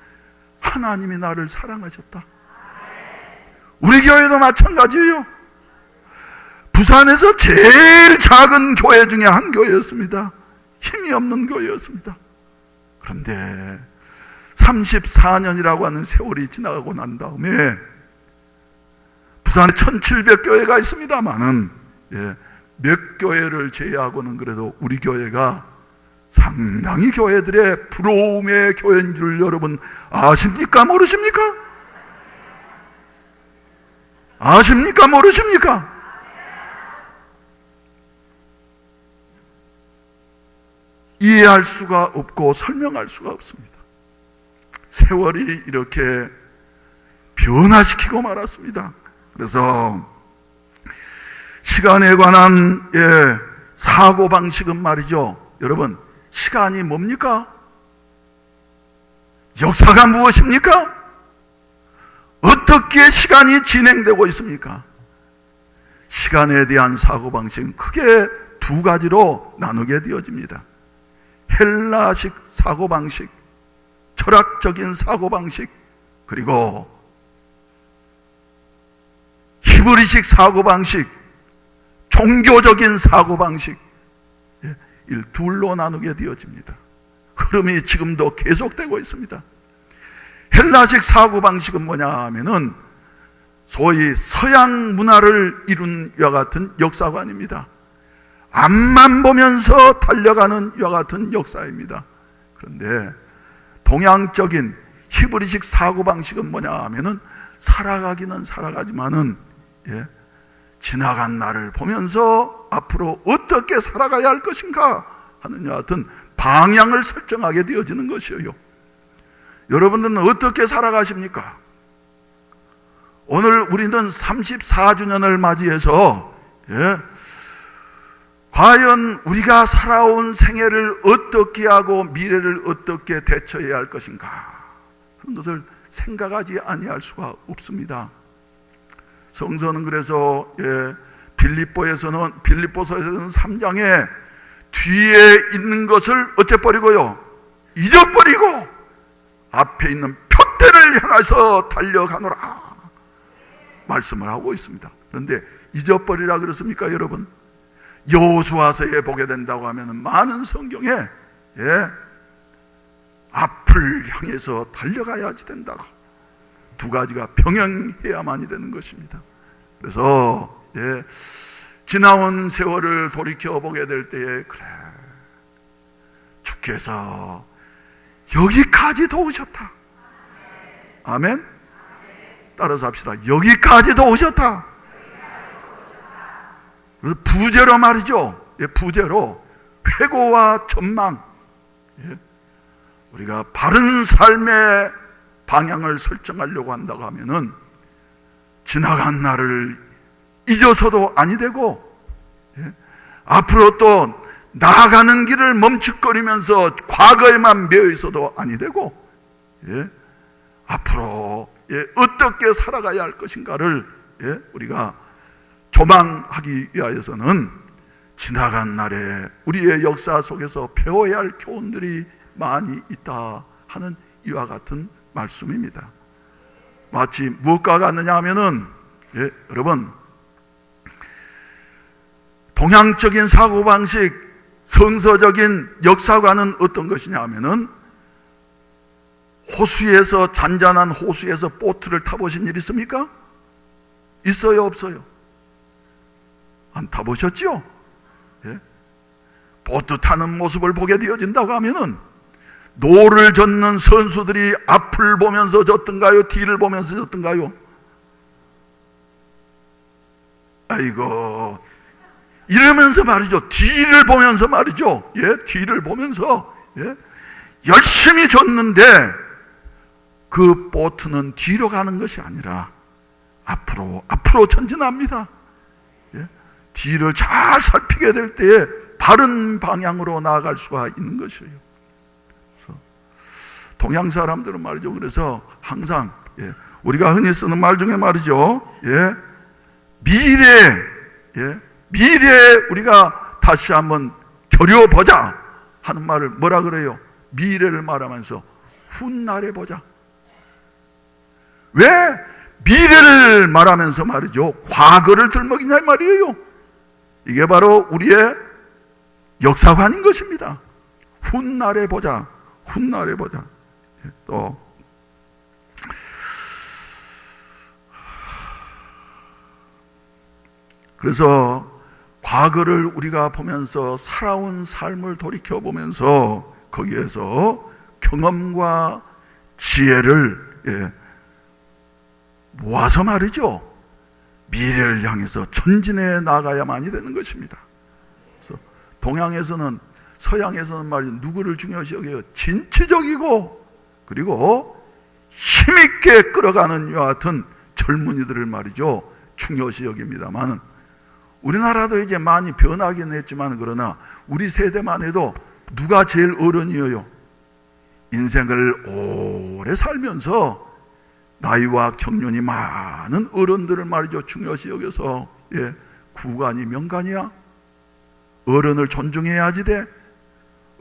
하나님이 나를 사랑하셨다. 우리 교회도 마찬가지예요. 부산에서 제일 작은 교회 중에 한 교회였습니다. 힘이 없는 교회였습니다. 그런데 34년이라고 하는 세월이 지나가고 난 다음에 부산에 1700교회가 있습니다만은 몇 교회를 제외하고는 그래도 우리 교회가 상당히 교회들의 부러움의 교회인 줄 여러분 아십니까? 모르십니까? 아십니까? 모르십니까? 이해할 수가 없고 설명할 수가 없습니다. 세월이 이렇게 변화시키고 말았습니다. 그래서 시간에 관한 사고방식은 말이죠, 여러분, 시간이 뭡니까? 역사가 무엇입니까? 어떻게 시간이 진행되고 있습니까? 시간에 대한 사고방식은 크게 두 가지로 나누게 되어집니다. 헬라식 사고방식, 철학적인 사고방식, 그리고 히브리식 사고방식, 종교적인 사고방식, 이 둘로 나누게 되어집니다. 흐름이 지금도 계속되고 있습니다. 헬라식 사고방식은 뭐냐 하면은 소위 서양 문화를 이룬 이와 같은 역사관입니다. 앞만 보면서 달려가는 이와 같은 역사입니다. 그런데 동양적인 히브리식 사고방식은 뭐냐 하면은 살아가기는 살아가지만은 지나간 날을 보면서 앞으로 어떻게 살아가야 할 것인가 하는 이와 같은 방향을 설정하게 되어지는 것이에요. 여러분들은 어떻게 살아가십니까? 오늘 우리는 34주년을 맞이해서 과연 우리가 살아온 생애를 어떻게 하고 미래를 어떻게 대처해야 할 것인가, 그런 것을 생각하지 아니할 수가 없습니다. 성서는 그래서 빌립보서에서는 3장에 뒤에 있는 것을 어째 버리고요, 잊어버리고 앞에 있는 표대를 향해서 달려가노라 말씀을 하고 있습니다. 그런데 잊어버리라 그렇습니까 여러분? 여호수아서에 보게 된다고 하면 많은 성경에 앞을 향해서 달려가야지 된다고, 두 가지가 병행해야만이 되는 것입니다. 그래서 지나온 세월을 돌이켜보게 될 때에, 그래, 주께서 여기까지도 오셨다. 아멘. 따라서 합시다. 여기까지도 오셨다. 그래서 부제로 말이죠. 부제로 회고와 전망, 우리가 바른 삶의 방향을 설정하려고 한다고 하면은 지나간 날을 잊어서도 아니 되고, 앞으로 또 나아가는 길을 멈칫거리면서 과거에만 매여 있어도 아니 되고, 앞으로 어떻게 살아가야 할 것인가를 우리가 조망하기 위하여서는 지나간 날에 우리의 역사 속에서 배워야 할 교훈들이 많이 있다 하는 이와 같은 말씀입니다. 마치 무엇과 같느냐 하면은, 여러분, 동양적인 사고방식, 성서적인 역사관은 어떤 것이냐 하면은, 호수에서, 잔잔한 호수에서 보트를 타보신 일 있습니까? 있어요, 없어요? 안 타보셨죠? 보트 타는 모습을 보게 되어진다고 하면은, 노를 젓는 선수들이 앞을 보면서 젓든가요? 뒤를 보면서 젓든가요? 아이고, 이러면서 말이죠. 뒤를 보면서 말이죠. 뒤를 보면서 열심히 젓는데, 그 보트는 뒤로 가는 것이 아니라 앞으로 전진합니다. 뒤를 잘 살피게 될 때에 바른 방향으로 나아갈 수가 있는 것이에요. 그래서 동양 사람들은 말이죠. 그래서 항상 우리가 흔히 쓰는 말 중에 말이죠. 미래에 우리가 다시 한번 겨뤄보자 하는 말을 뭐라 그래요? 미래를 말하면서 훗날에 보자. 왜 미래를 말하면서 말이죠, 과거를 들먹이냐 이 말이에요. 이게 바로 우리의 역사관인 것입니다. 훗날에 보자, 훗날에 보자. 또 그래서 과거를 우리가 보면서 살아온 삶을 돌이켜보면서 거기에서 경험과 지혜를 모아서 말이죠, 미래를 향해서 전진해 나가야만이 되는 것입니다. 그래서 동양에서는, 서양에서는 말이죠, 누구를 중요시 여겨요? 진취적이고 그리고 힘있게 끌어가는 이와 같은 젊은이들을 말이죠, 중요시 여깁니다만, 우리나라도 이제 많이 변하긴 했지만, 그러나 우리 세대만 해도 누가 제일 어른이에요? 인생을 오래 살면서 나이와 경륜이 많은 어른들을 말이죠, 중요시 여겨서, 구간이 명간이야. 어른을 존중해야지 돼.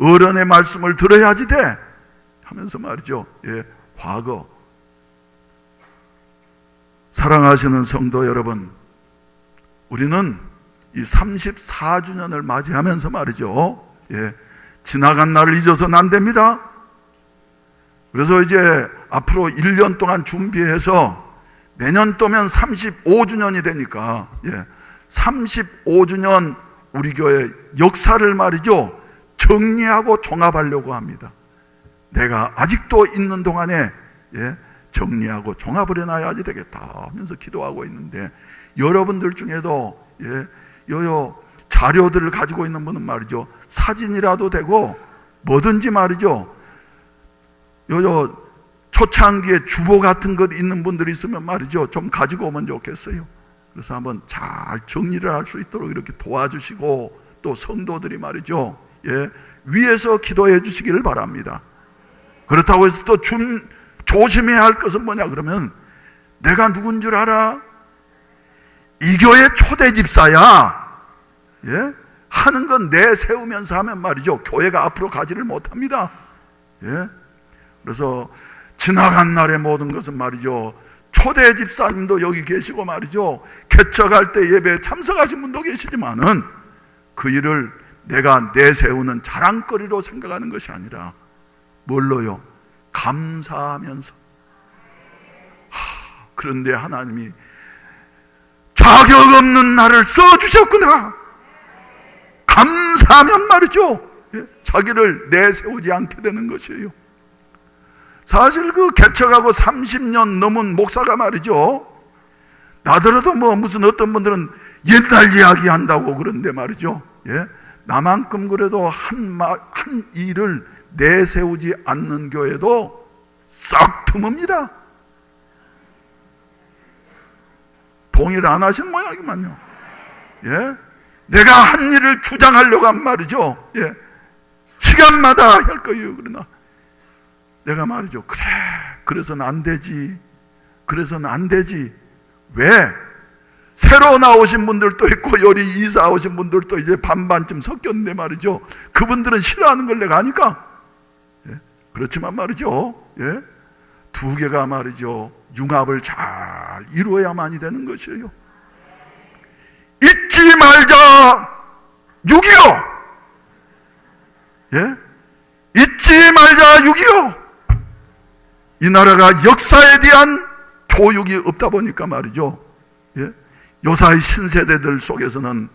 어른의 말씀을 들어야지 돼. 하면서 말이죠, 과거. 사랑하시는 성도 여러분, 우리는 이 34주년을 맞이하면서 말이죠, 지나간 날을 잊어서는 안 됩니다. 그래서 이제 앞으로 1년 동안 준비해서 내년 또면 35주년이 되니까 35주년 우리 교회 역사를 말이죠, 정리하고 종합하려고 합니다. 내가 아직도 있는 동안에 정리하고 종합을 해놔야지 되겠다 하면서 기도하고 있는데, 여러분들 중에도 요 자료들을 가지고 있는 분은 말이죠, 사진이라도 되고 뭐든지 말이죠. 요 초창기에 주보 같은 것 있는 분들이 있으면 말이죠, 좀 가지고 오면 좋겠어요. 그래서 한번 잘 정리를 할 수 있도록 이렇게 도와주시고, 또 성도들이 말이죠, 위에서 기도해 주시기를 바랍니다. 그렇다고 해서 또 조심해야 할 것은 뭐냐 그러면, 내가 누군 줄 알아? 이 교회 초대 집사야, 하는 건 내세우면서 하면 말이죠, 교회가 앞으로 가지를 못합니다. 그래서 지나간 날의 모든 것은 말이죠, 초대 집사님도 여기 계시고 말이죠, 개척할 때 예배에 참석하신 분도 계시지만은 그 일을 내가 내세우는 자랑거리로 생각하는 것이 아니라 뭘로요? 감사하면서. 그런데 하나님이 자격 없는 나를 써주셨구나, 감사하면 말이죠, 자기를 내세우지 않게 되는 것이에요. 사실 그 개척하고 30년 넘은 목사가 말이죠, 나더라도 뭐 무슨 어떤 분들은 옛날 이야기 한다고 그런데 말이죠, 나만큼 그래도 한 일을 내세우지 않는 교회도 싹 드뭅니다. 동의를 안 하신 모양이만요. 내가 한 일을 주장하려고 한 말이죠, 시간마다 할 거예요. 그러나 내가 말이죠, 그래, 그래서는 안 되지, 그래서는 안 되지. 왜? 새로 나오신 분들도 있고 여기 이사 오신 분들도 이제 반반쯤 섞였는데 말이죠, 그분들은 싫어하는 걸 내가 아니까. 그렇지만 말이죠, 두 개가 말이죠, 융합을 잘 이루어야만이 되는 것이에요. 잊지 말자 6.25, 잊지 말자 6.25. 이 나라가 역사에 대한 교육이 없다 보니까 말이죠, 요사이 신세대들 속에서는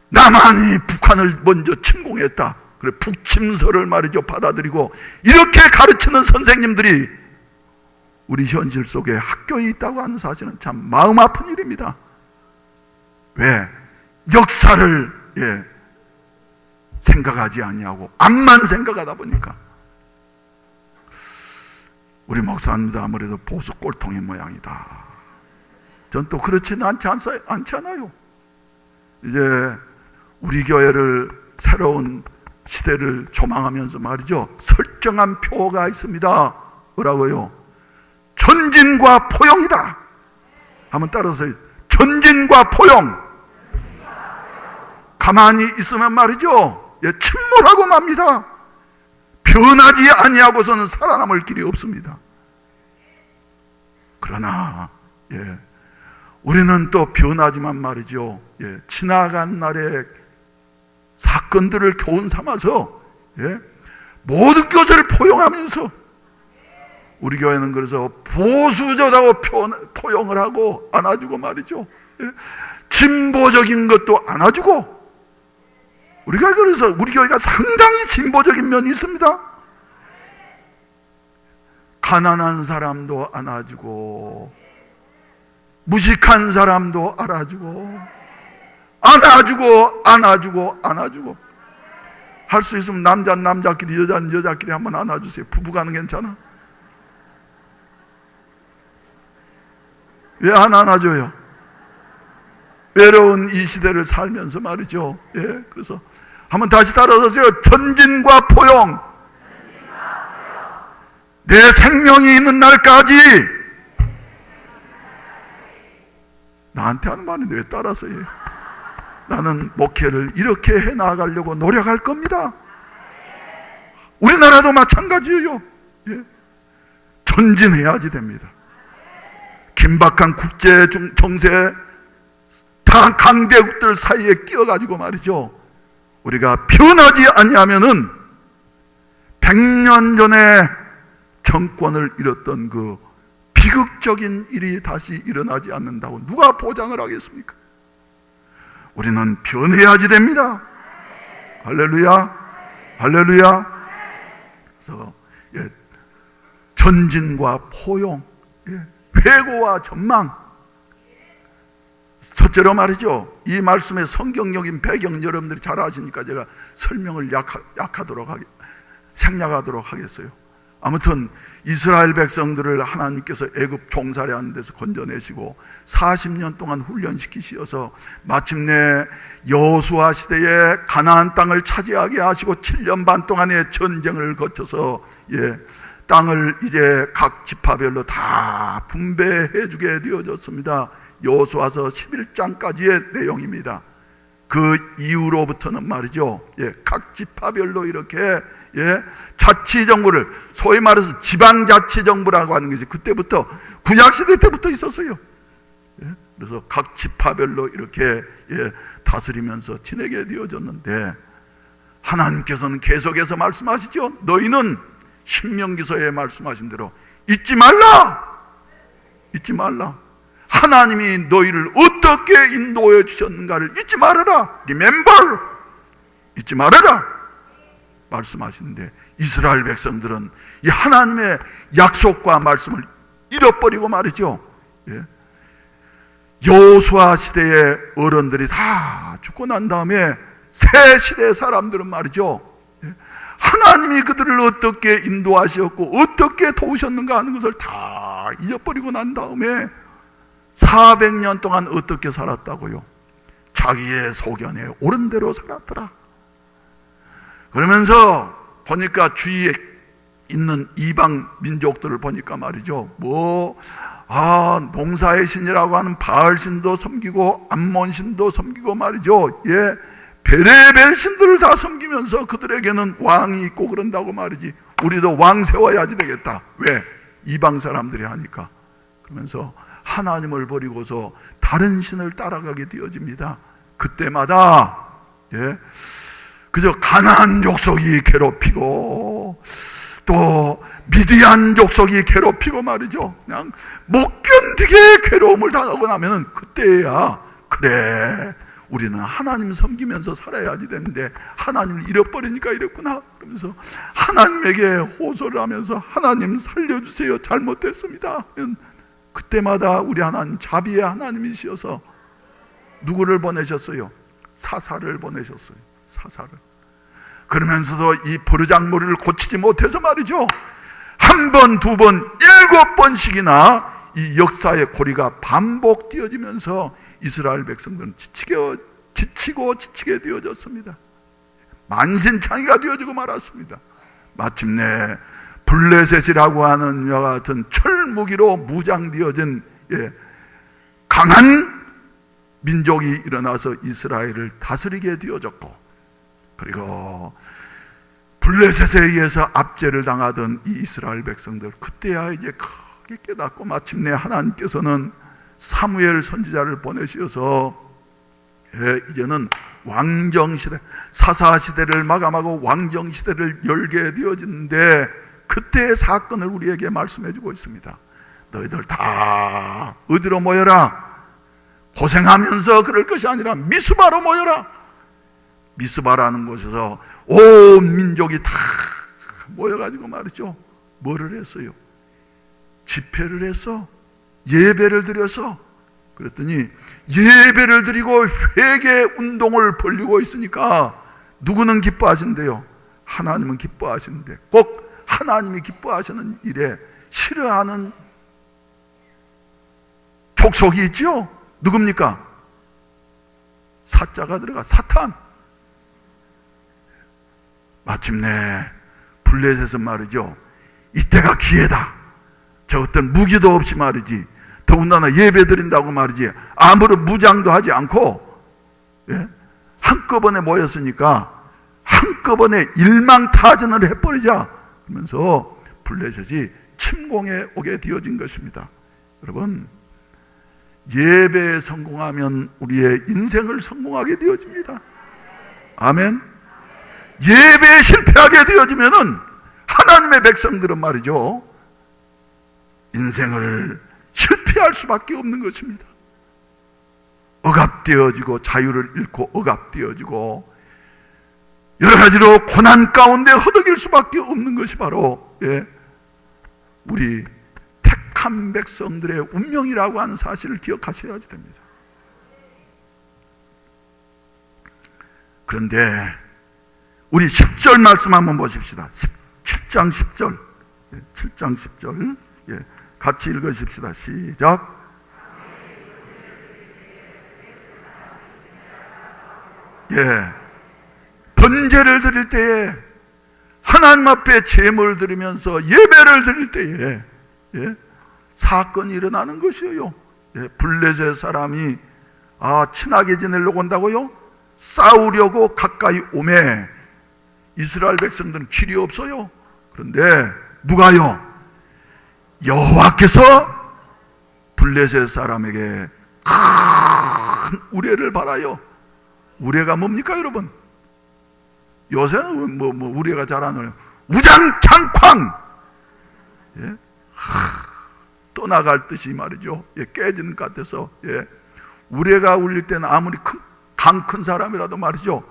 남한이 북한을 먼저 침공했다, 그래 북침서를 말이죠 받아들이고 이렇게 가르치는 선생님들이 우리 현실 속에 학교에 있다고 하는 사실은 참 마음 아픈 일입니다. 왜? 역사를 생각하지 아니하고 앞만 생각하다 보니까. 우리 목사님도 아무래도 보수 꼴통의 모양이다. 전 또 그렇지는 않잖아요. 이제 우리 교회를 새로운 시대를 조망하면서 말이죠, 설정한 표가 있습니다. 뭐라고요? 전진과 포용이다. 한번 따라서 전진과 포용. 가만히 있으면 말이죠, 침몰하고 맙니다. 변하지 아니하고서는 살아남을 길이 없습니다. 그러나 우리는 또 변하지만 말이죠, 지나간 날의 사건들을 교훈 삼아서 모든 것을 포용하면서, 우리 교회는 그래서 보수적이라고 포용을 하고 안아주고 말이죠, 진보적인 것도 안아주고, 우리가 그래서 우리 교회가 상당히 진보적인 면이 있습니다. 가난한 사람도 안아주고, 무식한 사람도 안아주고, 안아주고. 할 수 있으면 남자는 남자끼리, 여자는 여자끼리 한번 안아주세요. 부부간은 괜찮아? 왜 안 안아줘요? 외로운 이 시대를 살면서 말이죠. 그래서 한번 다시 따라서요. 전진과 포용. 내 생명이 있는 날까지. 나한테 하는 말인데 왜 따라서 해요? 나는 목회를 이렇게 해 나가려고 노력할 겁니다. 우리나라도 마찬가지예요. 전진해야지 됩니다. 긴박한 국제 정세, 다 강대국들 사이에 끼어가지고 말이죠, 우리가 변하지 아니하면은 100년 전에 정권을 잃었던 그 비극적인 일이 다시 일어나지 않는다고 누가 보장을 하겠습니까? 우리는 변해야지 됩니다. 할렐루야, 할렐루야. 그래서 전진과 포용, 회고와 전망. 첫째로 말이죠, 이 말씀의 성경적인 배경 여러분들이 잘 아시니까 제가 설명을 생략하도록 하겠어요. 아무튼 이스라엘 백성들을 하나님께서 애굽 종살이하는 데서 건져내시고 40년 동안 훈련시키시어서 마침내 여호수아 시대에 가나안 땅을 차지하게 하시고 7년 반 동안의 전쟁을 거쳐서 땅을 이제 각 지파별로 다 분배해 주게 되어졌습니다. 여호수아서 11장까지의 내용입니다. 그 이후로부터는 말이죠, 각 지파별로 이렇게 자치정부를, 소위 말해서 지방자치정부라고 하는 것이 그때부터 구약시대 때부터 있었어요. 그래서 각 지파별로 이렇게 다스리면서 지내게 되어졌는데, 하나님께서는 계속해서 말씀하시죠. 너희는 신명기서에 말씀하신 대로 잊지 말라, 잊지 말라. 하나님이 너희를 어떻게 인도해 주셨는가를 잊지 말아라. Remember, 잊지 말아라 말씀하시는데, 이스라엘 백성들은 이 하나님의 약속과 말씀을 잃어버리고 말이죠. 여호수아 시대의 어른들이 다 죽고 난 다음에 새 시대의 사람들은 말이죠, 하나님이 그들을 어떻게 인도하셨고 어떻게 도우셨는가 하는 것을 다 잊어버리고 난 다음에 400년 동안 어떻게 살았다고요? 자기의 소견에 옳은 대로 살았더라. 그러면서 보니까 주위에 있는 이방 민족들을 보니까 말이죠, 농사의 신이라고 하는 바알신도 섬기고 암몬신도 섬기고 말이죠, 베레벨 신들을 다 섬기면서 그들에게는 왕이 있고 그런다고 말이지, 우리도 왕 세워야지 되겠다. 왜? 이방 사람들이 하니까. 그러면서 하나님을 버리고서 다른 신을 따라가게 되어집니다. 그때마다 그저 가나안 족속이 괴롭히고 또 미디안 족속이 괴롭히고 말이죠, 그냥 못 견디게 괴로움을 당하고 나면은 그때야, 그래 우리는 하나님 섬기면서 살아야지 되는데 하나님을 잃어버리니까 이랬구나 그러면서 하나님에게 호소를 하면서 하나님 살려주세요, 잘못됐습니다. 그때마다 우리 하나님 자비의 하나님이시어서 누구를 보내셨어요? 사사를 보내셨어요. 사사를. 그러면서도 이 버르장머리를 고치지 못해서 말이죠, 한 번, 두 번, 7번씩이나 이 역사의 고리가 반복되어지면서 이스라엘 백성들은 지치게 되어졌습니다. 만신창이가 되어지고 말았습니다. 마침내 블레셋이라고 하는 이와 같은 철무기로 무장되어진 강한 민족이 일어나서 이스라엘을 다스리게 되어졌고, 그리고 블레셋에 의해서 압제를 당하던 이 이스라엘 백성들, 그때야 이제 크게 깨닫고 마침내 하나님께서는 사무엘 선지자를 보내셔서 이제는 왕정시대, 사사시대를 마감하고 왕정시대를 열게 되어지는데, 그때의 사건을 우리에게 말씀해 주고 있습니다. 너희들 다 어디로 모여라? 고생하면서 그럴 것이 아니라 미스바로 모여라. 미스바라는 곳에서 온 민족이 다 모여가지고 말이죠, 뭐를 했어요? 집회를 해서 예배를 드려서, 그랬더니 예배를 드리고 회개 운동을 벌리고 있으니까 누구는 기뻐하신대요? 하나님은 기뻐하시는데, 꼭 하나님이 기뻐하시는 일에 싫어하는 족속이 있죠? 누굽니까? 사자가 들어가 사탄. 마침내 블레셋은 말이죠, 이때가 기회다. 저것들 무기도 없이 말이지, 더군다나 예배 드린다고 말이지 아무런 무장도 하지 않고 한꺼번에 모였으니까 한꺼번에 일망타전을 해버리자 하면서 블레셋이 침공해 오게 되어진 것입니다. 여러분, 예배에 성공하면 우리의 인생을 성공하게 되어집니다. 아멘. 예배에 실패하게 되어지면은 하나님의 백성들은 말이죠, 인생을 실패할 수밖에 없는 것입니다. 억압되어지고 자유를 잃고 억압되어지고 여러 가지로 고난 가운데 허덕일 수밖에 없는 것이 바로 우리 택한 백성들의 운명이라고 하는 사실을 기억하셔야지 됩니다. 그런데 우리 10절 말씀 한번 보십시다. 7장 10절. 7장 10절. 같이 읽으십시다. 시작. 번제를 드릴 때에, 하나님 앞에 제물을 드리면서 예배를 드릴 때에 사건이 일어나는 것이에요. 블레셋 사람이 친하게 지내려고 온다고요? 싸우려고 가까이 오매 이스라엘 백성들은 길이 없어요. 그런데 누가요? 여호와께서 블레셋 사람에게 큰 우레를 발하여, 우레가 뭡니까 여러분? 요새는 뭐 우레가 잘 안 오네요. 우장창쾅! 떠나갈 듯이 말이죠. 깨지는 것 같아서. 우레가 울릴 때는 아무리 강 큰 사람이라도 말이죠,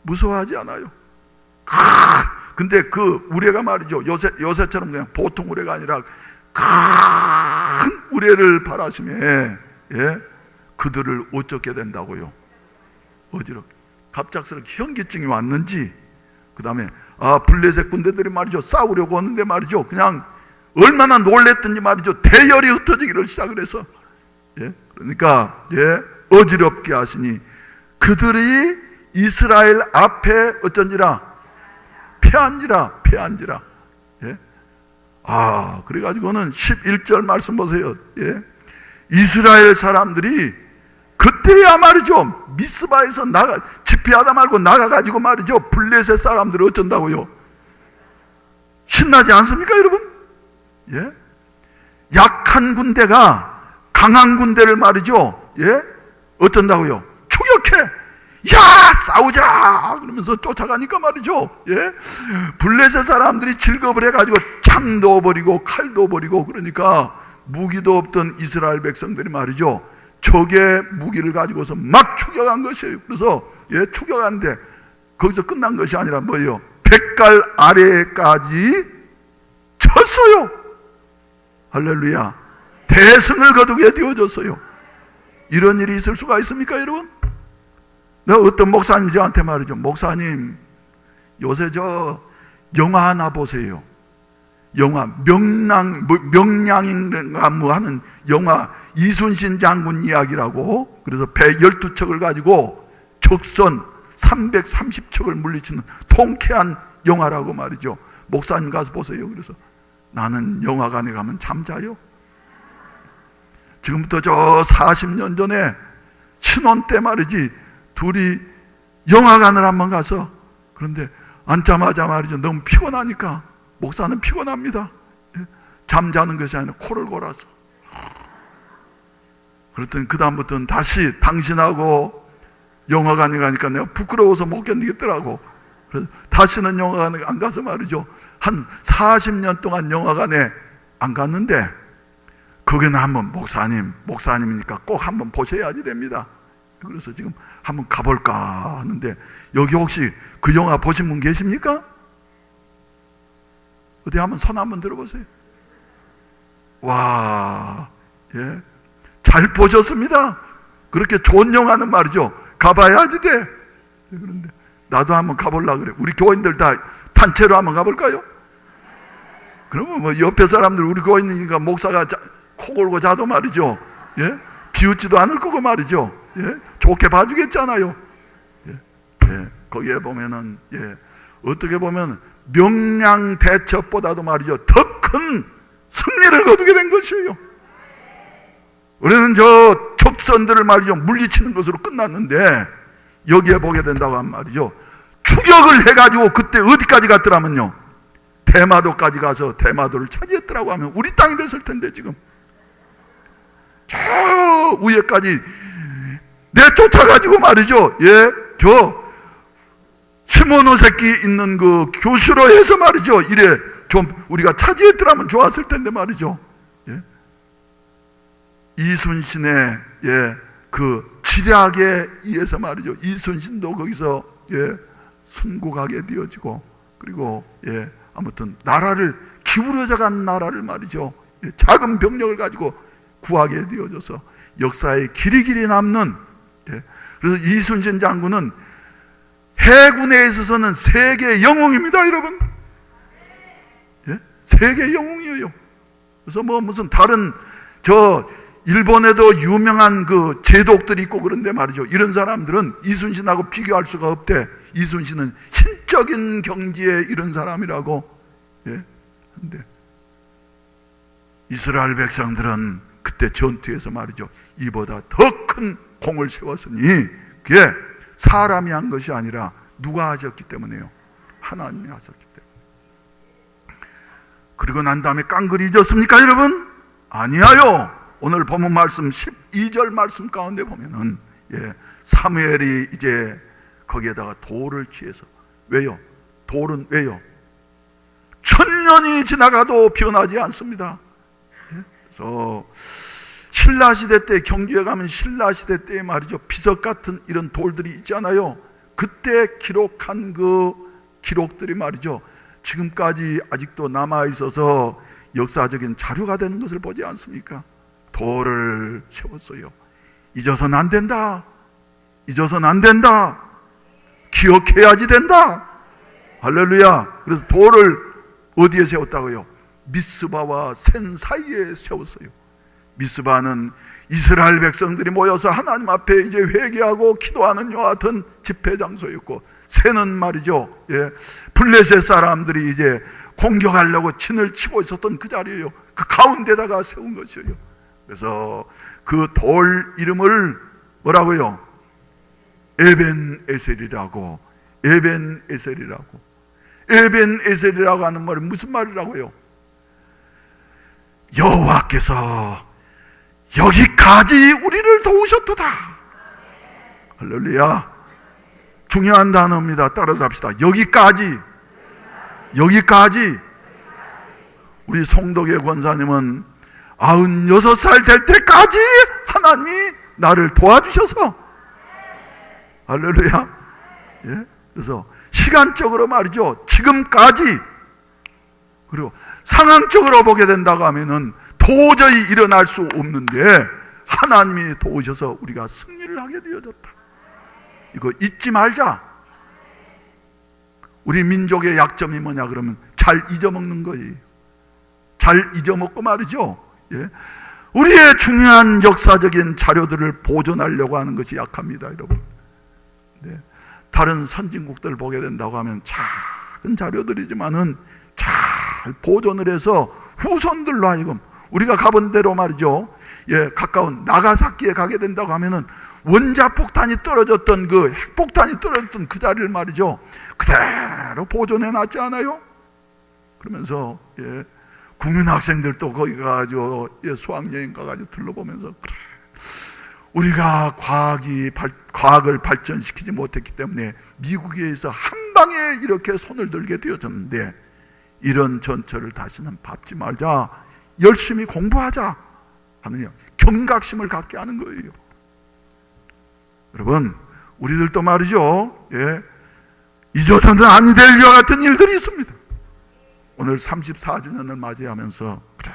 무서워하지 않아요. 근데 그 우레가 말이죠, 요새처럼 그냥 보통 우레가 아니라 큰 우레를 바라시며 그들을 어쩌게 된다고요? 어지럽게, 갑작스럽게 현기증이 왔는지, 그 다음에 블레셋 군대들이 말이죠, 싸우려고 오는데 말이죠, 그냥 얼마나 놀랬든지 말이죠, 대열이 흩어지기를 시작을 해서, 그러니까 어지럽게 하시니 그들이 이스라엘 앞에 어쩐지라 패한지라. 그래가지고는 11절 말씀 보세요. 이스라엘 사람들이 그때야 말이죠, 미스바에서 집회하다 말고 나가가지고 말이죠, 블레셋 사람들이 어쩐다고요? 신나지 않습니까 여러분? 약한 군대가 강한 군대를 말이죠, 어쩐다고요? 추격해! 야, 싸우자! 그러면서 쫓아가니까 말이죠, 블레셋 사람들이 즐겁을 해가지고 창도 버리고 칼도 버리고, 그러니까 무기도 없던 이스라엘 백성들이 말이죠, 적의 무기를 가지고서 막 추격한 것이에요. 그래서 추격하는데 거기서 끝난 것이 아니라 뭐예요? 백갈 아래까지 쳤어요. 할렐루야. 대승을 거두게 되어졌어요. 이런 일이 있을 수가 있습니까 여러분? 내가 어떤 목사님 저한테 말이죠, 목사님 요새 저 영화 하나 보세요. 영화 명량인가 뭐 하는 영화, 이순신 장군 이야기라고. 그래서 배 12척을 가지고 적선 330척을 물리치는 통쾌한 영화라고 말이죠. 목사님 가서 보세요. 그래서 나는 영화관에 가면 잠자요. 지금부터 저 40년 전에 신혼 때 말이지, 둘이 영화관을 한번 가서, 그런데 앉자마자 말이죠, 너무 피곤하니까, 목사는 피곤합니다. 잠자는 것이 아니라 코를 골아서. 그랬더니 그 다음부터는 다시 당신하고 영화관에 가니까 내가 부끄러워서 못 견디겠더라고. 그래서 다시는 영화관에 안 가서 말이죠, 한 40년 동안 영화관에 안 갔는데, 거기는 한번 목사님이니까 꼭 한번 보셔야지 됩니다. 그래서 지금 한번 가볼까 하는데, 여기 혹시 그 영화 보신 분 계십니까? 어디 한번 손 한번 들어보세요. 와, 잘 보셨습니다. 그렇게 좋은 영화는 말이죠, 가봐야지 돼. 그런데 나도 한번 가보려고 그래. 우리 교인들 다 단체로 한번 가볼까요? 그러면 뭐 옆에 사람들, 우리 교인이니까 목사가 코 골고 자도 말이죠, 비웃지도 않을 거고 말이죠, 좋게 봐주겠잖아요. 거기에 보면은 어떻게 보면 명량 대첩보다도 말이죠, 더 큰 승리를 거두게 된 것이에요. 우리는 저 적선들을 말이죠, 물리치는 것으로 끝났는데, 여기에 보게 된다고 한 말이죠, 추격을 해가지고 그때 어디까지 갔더라면요, 대마도까지 가서 대마도를 차지했더라고. 하면 우리 땅이 됐을 텐데, 지금 저 위에까지 내쫓아가지고 말이죠, 저 시모노세키 있는 그 교수로 해서 말이죠, 이래 좀 우리가 차지했더라면 좋았을 텐데 말이죠. 이순신의 그 지략에 의해서 말이죠, 이순신도 거기서 순국하게 되어지고, 그리고 아무튼 나라를 기울어져간 나라를 말이죠, 작은 병력을 가지고 구하게 되어져서 역사에 길이 남는. 그래서 이순신 장군은 해군에 있어서는 세계 영웅입니다, 여러분. 예? 세계 영웅이에요. 그래서 뭐 무슨 다른 일본에도 유명한 그 제독들이 있고 그런데 말이죠. 이런 사람들은 이순신하고 비교할 수가 없대. 이순신은 신적인 경지에 이런 사람이라고. 예? 근데 이스라엘 백성들은 그때 전투에서 말이죠. 이보다 더 큰 공을 세웠으니 그게 사람이 한 것이 아니라 누가 하셨기 때문에요? 하나님이 하셨기 때문에. 그리고 난 다음에 깡그리 잊었습니까, 여러분? 아니하요. 오늘 본문 말씀 12절 말씀 가운데 보면은 사무엘이 이제 거기에다가 돌을 취해서, 왜요? 돌은 왜요? 1000년이 지나가도 변하지 않습니다. 그래서 신라시대 때, 경주에 가면 신라시대 때 말이죠, 비석 같은 이런 돌들이 있잖아요. 그때 기록한 그 기록들이 말이죠, 지금까지 아직도 남아있어서 역사적인 자료가 되는 것을 보지 않습니까? 돌을 세웠어요. 잊어서는 안 된다. 잊어서는 안 된다. 기억해야지 된다. 할렐루야. 그래서 돌을 어디에 세웠다고요? 미스바와 센 사이에 세웠어요. 미스바는 이스라엘 백성들이 모여서 하나님 앞에 이제 회개하고 기도하는 여와 같은 집회 장소였고, 센은 말이죠, 블레셋 사람들이 이제 공격하려고 진을 치고 있었던 그 자리예요. 그 가운데다가 세운 것이에요. 그래서 그 돌 이름을 뭐라고요? 에벤에셀이라고. 에벤에셀이라고. 에벤에셀이라고 하는 말은 무슨 말이라고요? 여호와께서 여기까지 우리를 도우셨도다. 할렐루야. 중요한 단어입니다. 따라서 합시다. 여기까지. 여기까지. 우리 송덕의 권사님은 96살 될 때까지 하나님이 나를 도와주셔서, 할렐루야. 예? 그래서 시간적으로 말이죠, 지금까지. 그리고 상황적으로 보게 된다고 하면은 도저히 일어날 수 없는데 하나님이 도우셔서 우리가 승리를 하게 되어졌다. 이거 잊지 말자. 우리 민족의 약점이 뭐냐 그러면 잘 잊어먹는 거예요. 잘 잊어먹고 말이죠, 우리의 중요한 역사적인 자료들을 보존하려고 하는 것이 약합니다, 여러분. 다른 선진국들 보게 된다고 하면 작은 자료들이지만은 잘 보존을 해서 후손들로 하여금, 우리가 가본 대로 말이죠, 가까운 나가사키에 가게 된다고 하면은 원자폭탄이 떨어졌던 그 핵폭탄이 떨어졌던 그 자리를 말이죠, 그대로 보존해 놨지 않아요? 그러면서 국민학생들도 거기 가가지고 수학여행 가가지고 둘러보면서, 그래, 우리가 과학을 발전시키지 못했기 때문에 미국에 의해서 한 방에 이렇게 손을 들게 되어졌는데, 이런 전철을 다시는 밟지 말자, 열심히 공부하자 하는 경각심을 갖게 하는 거예요. 여러분, 우리들도 말이죠, 잊어서는 아니 될 것 같은 일들이 있습니다. 오늘 34주년을 맞이하면서 그래,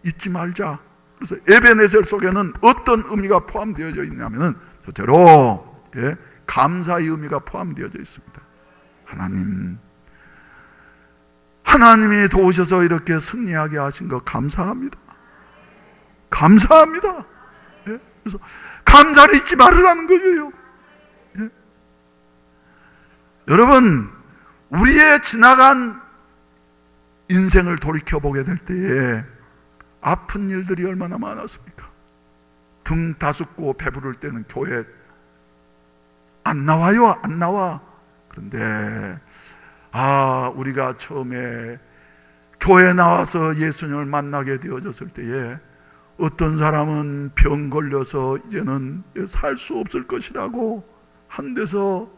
잊지 말자. 그래서 에베네셀 속에는 어떤 의미가 포함되어져 있냐면은 저대로 감사의 의미가 포함되어져 있습니다. 하나님이 도우셔서 이렇게 승리하게 하신 거 감사합니다. 감사합니다. 그래서 감사를 잊지 말으라는 거예요. 여러분, 우리의 지나간 인생을 돌이켜보게 될 때에 아픈 일들이 얼마나 많았습니까? 등 다섯고 배부를 때는 교회 안 나와요, 안 나와. 그런데 우리가 처음에 교회 나와서 예수님을 만나게 되어졌을 때에 어떤 사람은 병 걸려서 이제는 살 수 없을 것이라고 한 데서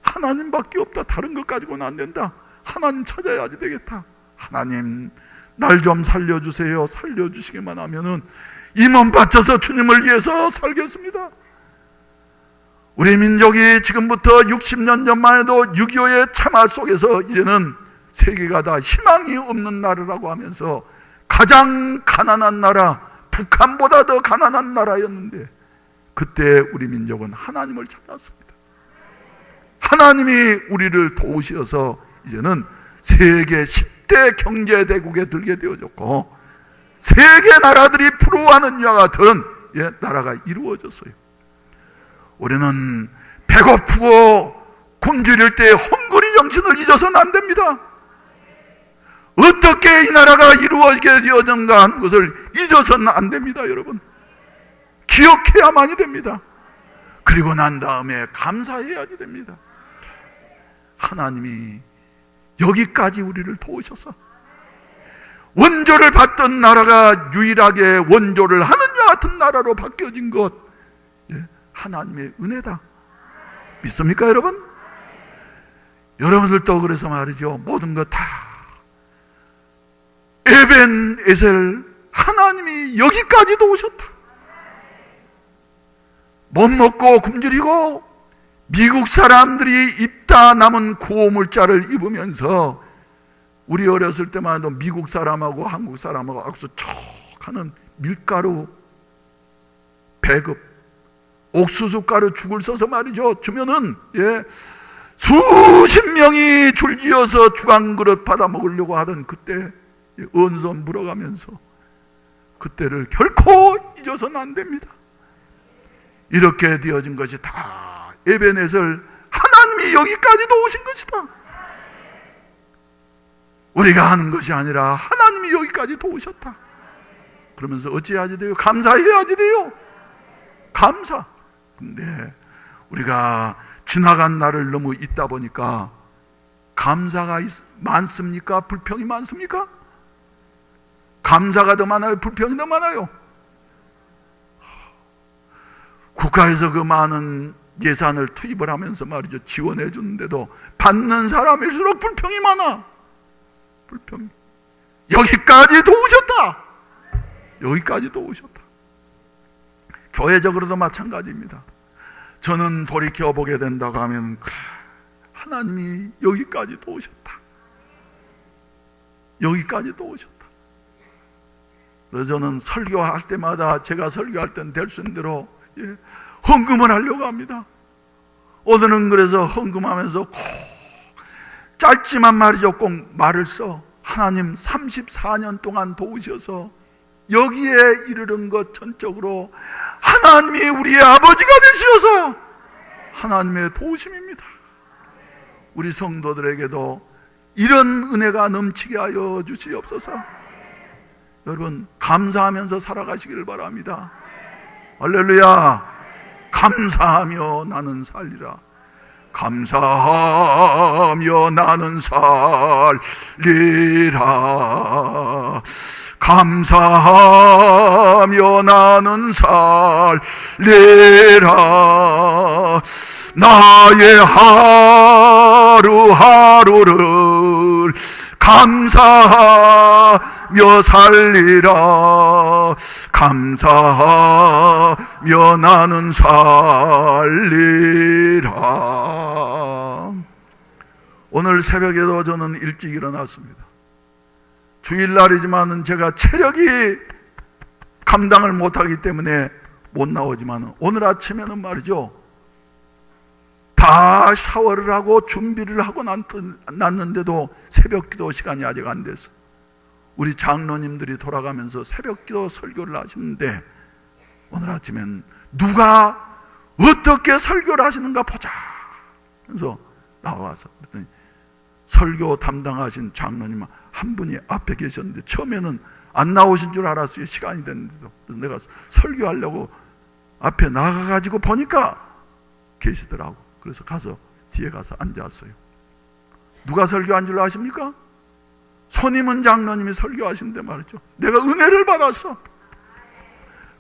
하나님밖에 없다, 다른 것 가지고는 안 된다, 하나님 찾아야지 되겠다, 하나님 날 좀 살려주세요, 살려주시기만 하면은 이 몸 바쳐서 주님을 위해서 살겠습니다. 우리 민족이 지금부터 60년 전만 해도 6.25의 참화 속에서 이제는 세계가 다 희망이 없는 나라라고 하면서 가장 가난한 나라, 북한보다 더 가난한 나라였는데, 그때 우리 민족은 하나님을 찾았습니다. 하나님이 우리를 도우셔서 이제는 세계 10대 경제대국에 들게 되어졌고 세계 나라들이 부러워하는 이와 같은 나라가 이루어졌어요. 우리는 배고프고 굶주릴 때 헝그리 정신을 잊어서는 안 됩니다. 어떻게 이 나라가 이루어지게 되었는가 하는 것을 잊어서는 안 됩니다. 여러분, 기억해야만이 됩니다. 그리고 난 다음에 감사해야지 됩니다. 하나님이 여기까지 우리를 도우셔서 원조를 받던 나라가 유일하게 원조를 하느냐 같은 나라로 바뀌어진 것, 하나님의 은혜다. 믿습니까 여러분? 여러분들도 그래서 말이죠, 모든 것 다 에벤에셀 하나님이 여기까지 도우셨다. 못 먹고 굶주리고 미국 사람들이 입다 남은 구호물자를 입으면서 우리 어렸을 때만 해도 미국 사람하고 한국 사람하고 악수 척 하는 밀가루 배급, 옥수수가루 죽을 써서 말이죠, 주면은 수십 명이 줄지어서 죽 한 그릇 받아 먹으려고 하던 그때 언선 물어가면서 그때를 결코 잊어서는 안 됩니다. 이렇게 되어진 것이 다 에벤에셀 하나님이 여기까지 도우신 것이다. 우리가 하는 것이 아니라 하나님이 여기까지 도우셨다. 그러면서 어찌해야지 돼요? 감사해야지 돼요. 감사. 근데 우리가 지나간 날을 너무 잊다 보니까 감사가 많습니까? 불평이 많습니까? 감사가 더 많아요? 불평이 더 많아요? 국가에서 그 많은 예산을 투입을 하면서 말이죠, 지원해 주는데도 받는 사람일수록 불평이 많아. 불평이. 여기까지 도우셨다. 여기까지 도우셨다. 교회적으로도 마찬가지입니다. 저는 돌이켜보게 된다고 하면, 그래, 하나님이 여기까지 도우셨다. 여기까지 도우셨다. 그래서 저는 설교할 때마다 제가 설교할 때는 될 수 있는 대로 헌금을 하려고 합니다. 오늘은 그래서 헌금하면서 꼭 짧지만 말이죠, 꼭 말을 써. 하나님 34년 동안 도우셔서 여기에 이르는 것 전적으로 하나님이 우리의 아버지가 되시어서 하나님의 도우심입니다. 우리 성도들에게도 이런 은혜가 넘치게 하여 주시옵소서. 여러분, 감사하면서 살아가시기를 바랍니다. 할렐루야. 감사하며 나는 살리라. 감사하며 나는 살리라. 감사하며 나는 살리라. 나의 하루하루를 감사하며 살리라. 감사하며 나는 살리라. 오늘 새벽에도 저는 일찍 일어났습니다. 주일날이지만 제가 체력이 감당을 못하기 때문에 못 나오지만 오늘 아침에는 말이죠, 다 샤워를 하고 준비를 하고 났는데도 새벽기도 시간이 아직 안 됐어요. 우리 장로님들이 돌아가면서 새벽기도 설교를 하시는데 오늘 아침엔 누가 어떻게 설교를 하시는가 보자. 그래서 나와서 그랬더니 설교 담당하신 장로님 한 분이 앞에 계셨는데 처음에는 안 나오신 줄 알았어요. 시간이 됐는데도. 그래서 내가 설교하려고 앞에 나가가지고 보니까 계시더라고. 그래서 가서 뒤에 가서 앉았어요. 누가 설교한 줄 아십니까? 손임은 장로님이 설교하시는데 말이죠, 내가 은혜를 받았어.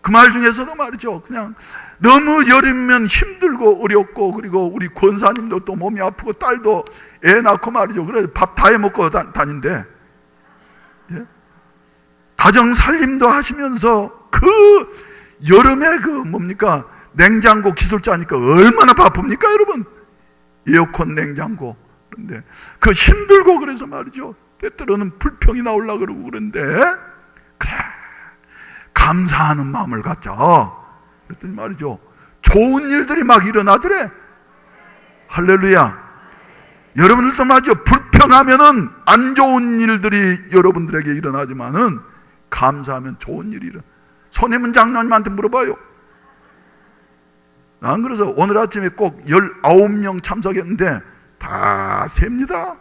그 말 중에서도 말이죠, 그냥 너무 여름면 힘들고 어렵고, 그리고 우리 권사님도 또 몸이 아프고 딸도 애 낳고 말이죠, 그래서 밥 다 해먹고 다닌대. 가정 살림도 하시면서 그 여름에 그 뭡니까, 냉장고 기술자니까 얼마나 바쁩니까 여러분? 에어컨, 냉장고. 그런데 그 힘들고 그래서 말이죠, 때때로는 불평이 나오려고 그러고 그런데, 그래, 감사하는 마음을 갖자. 그랬더니 말이죠, 좋은 일들이 막 일어나더래. 할렐루야. 여러분들도 맞죠? 불평하면은 안 좋은 일들이 여러분들에게 일어나지만은 감사하면 좋은 일이 일어나. 손혜문 장로님한테 물어봐요. 난 그래서 오늘 아침에 꼭 19명 참석했는데 다 셉니다.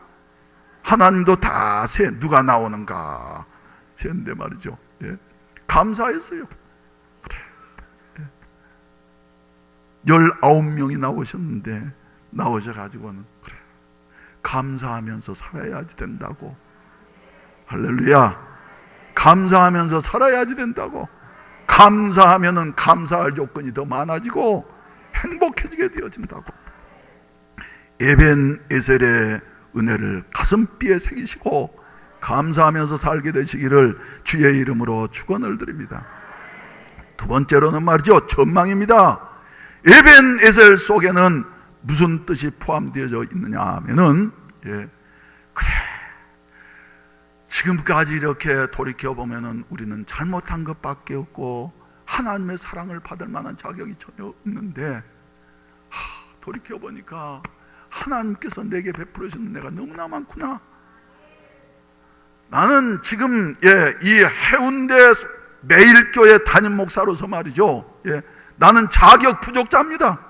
하나님도 다 세. 누가 나오는가 셌는데 말이죠. 예. 감사했어요. 그래. 예. 19명이 나오셨는데 나오셔가지고는 그래. 감사하면서 살아야지 된다고. 할렐루야. 감사하면서 살아야지 된다고. 감사하면은 감사할 요건이 더 많아지고 행복해지게 되어진다고. 에벤에셀의 은혜를 가슴뼈에 새기시고 감사하면서 살게 되시기를 주의 이름으로 축원을 드립니다. 두 번째로는 말이죠, 전망입니다. 에벤에셀 속에는 무슨 뜻이 포함되어져 있느냐 하면은, 예, 그래, 지금까지 이렇게 돌이켜보면은 우리는 잘못한 것밖에 없고 하나님의 사랑을 받을 만한 자격이 전혀 없는데, 돌이켜보니까 하나님께서 내게 베풀어 주는 은혜가 너무나 많구나. 나는 지금 이 해운대 매일교회 담임 목사로서 말이죠, 나는 자격 부족자입니다.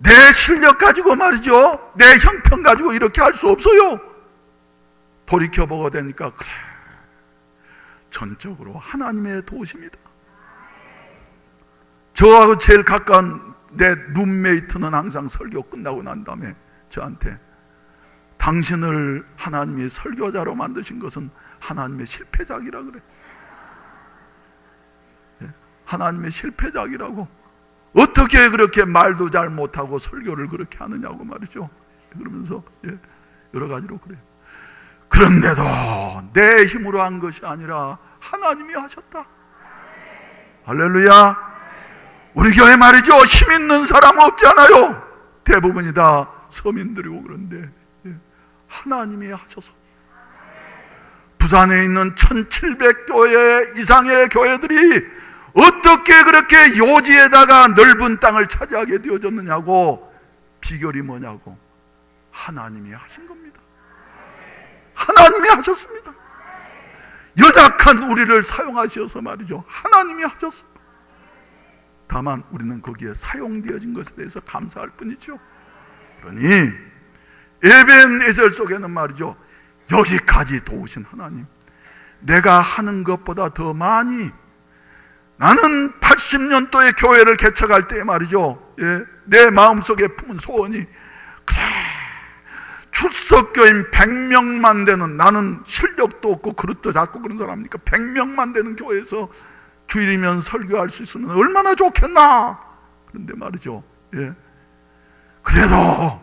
내 실력 가지고 말이죠, 내 형편 가지고 이렇게 할 수 없어요. 돌이켜보고 되니까 그래, 전적으로 하나님의 도우십니다. 저하고 제일 가까운 내 룸메이트는 항상 설교 끝나고 난 다음에 저한테, 당신을 하나님이 설교자로 만드신 것은 하나님의 실패작이라 그래. 하나님의 실패작이라고. 어떻게 그렇게 말도 잘 못하고 설교를 그렇게 하느냐고 말이죠. 그러면서 여러 가지로 그래요. 그런데도 내 힘으로 한 것이 아니라 하나님이 하셨다. 할렐루야. 우리 교회 말이죠, 힘 있는 사람 없지 않아요. 대부분이 다 서민들이고. 그런데 하나님이 하셔서 부산에 있는 1700교회 이상의 교회들이 어떻게 그렇게 요지에다가 넓은 땅을 차지하게 되어졌느냐고. 비결이 뭐냐고. 하나님이 하신 겁니다. 하나님이 하셨습니다. 연약한 우리를 사용하셔서 말이죠, 하나님이 하셨어요. 다만 우리는 거기에 사용되어진 것에 대해서 감사할 뿐이죠. 그러니 에벤에셀 속에는 말이죠, 여기까지 도우신 하나님, 내가 하는 것보다 더 많이. 나는 80년도에 교회를 개척할 때 말이죠, 내 마음속에 품은 소원이, 그래, 출석교인 100명만 되는, 나는 실력도 없고 그릇도 작고 그런 사람이니까 100명만 되는 교회에서 주일이면 설교할 수 있으면 얼마나 좋겠나. 그런데 말이죠, 그래도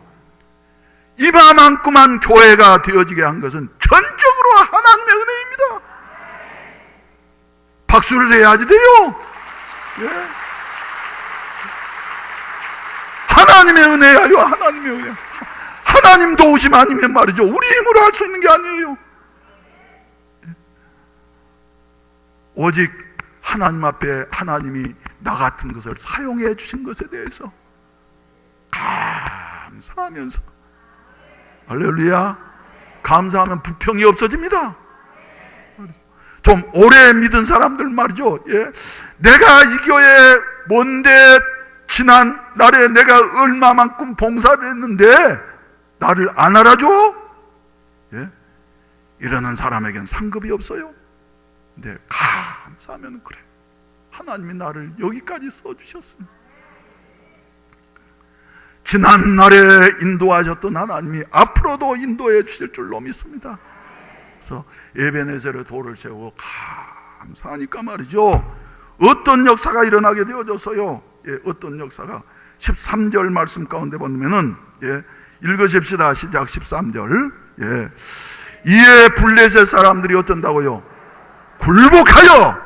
이만큼만 교회가 되어지게 한 것은 전적으로 하나님의 은혜입니다. 박수를 내야지 돼요. 하나님의 은혜야요. 하나님의 은혜. 하나님 도우심 아니면 말이죠, 우리 힘으로 할 수 있는 게 아니에요. 오직 하나님 앞에 하나님이 나 같은 것을 사용해 주신 것에 대해서 감사하면서, 할렐루야, 감사하면 불평이 없어집니다. 좀 오래 믿은 사람들 말이죠, 내가 이 교회 뭔데 지난 날에 내가 얼마만큼 봉사를 했는데 나를 안 알아줘? 이러는 사람에겐 상급이 없어요. 근데 감사하면 그래, 하나님이 나를 여기까지 써주셨습니다. 지난날에 인도하셨던 하나님이 앞으로도 인도해 주실 줄로 믿습니다. 그래서 에벤에셀의 돌을 세우고 감사하니까 말이죠, 어떤 역사가 일어나게 되어졌어요. 어떤 역사가 13절 말씀 가운데 보면은, 읽으십시다. 시작. 13절. 이에 블레셋 사람들이 어쩐다고요? 굴복하여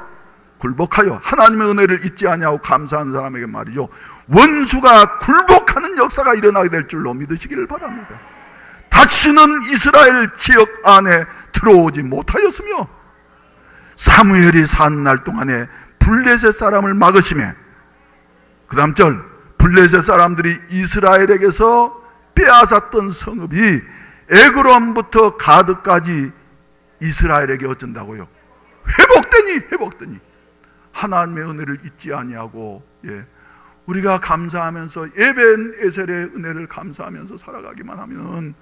하나님의 은혜를 잊지 아니하고 감사하는 사람에게 말이죠, 원수가 굴복하는 역사가 일어나게 될 줄로 믿으시기를 바랍니다. 다시는 이스라엘 지역 안에 들어오지 못하였으며 사무엘이 사는 날 동안에 블레셋 사람을 막으시매, 그 다음 절, 블레셋 사람들이 이스라엘에게서 빼앗았던 성읍이 에그론부터 가드까지 이스라엘에게 어쩐다고요? 회복되니 하나님의 은혜를 잊지 아니하고, 우리가 감사하면서 에벤에셀의 은혜를 감사하면서 살아가기만 하면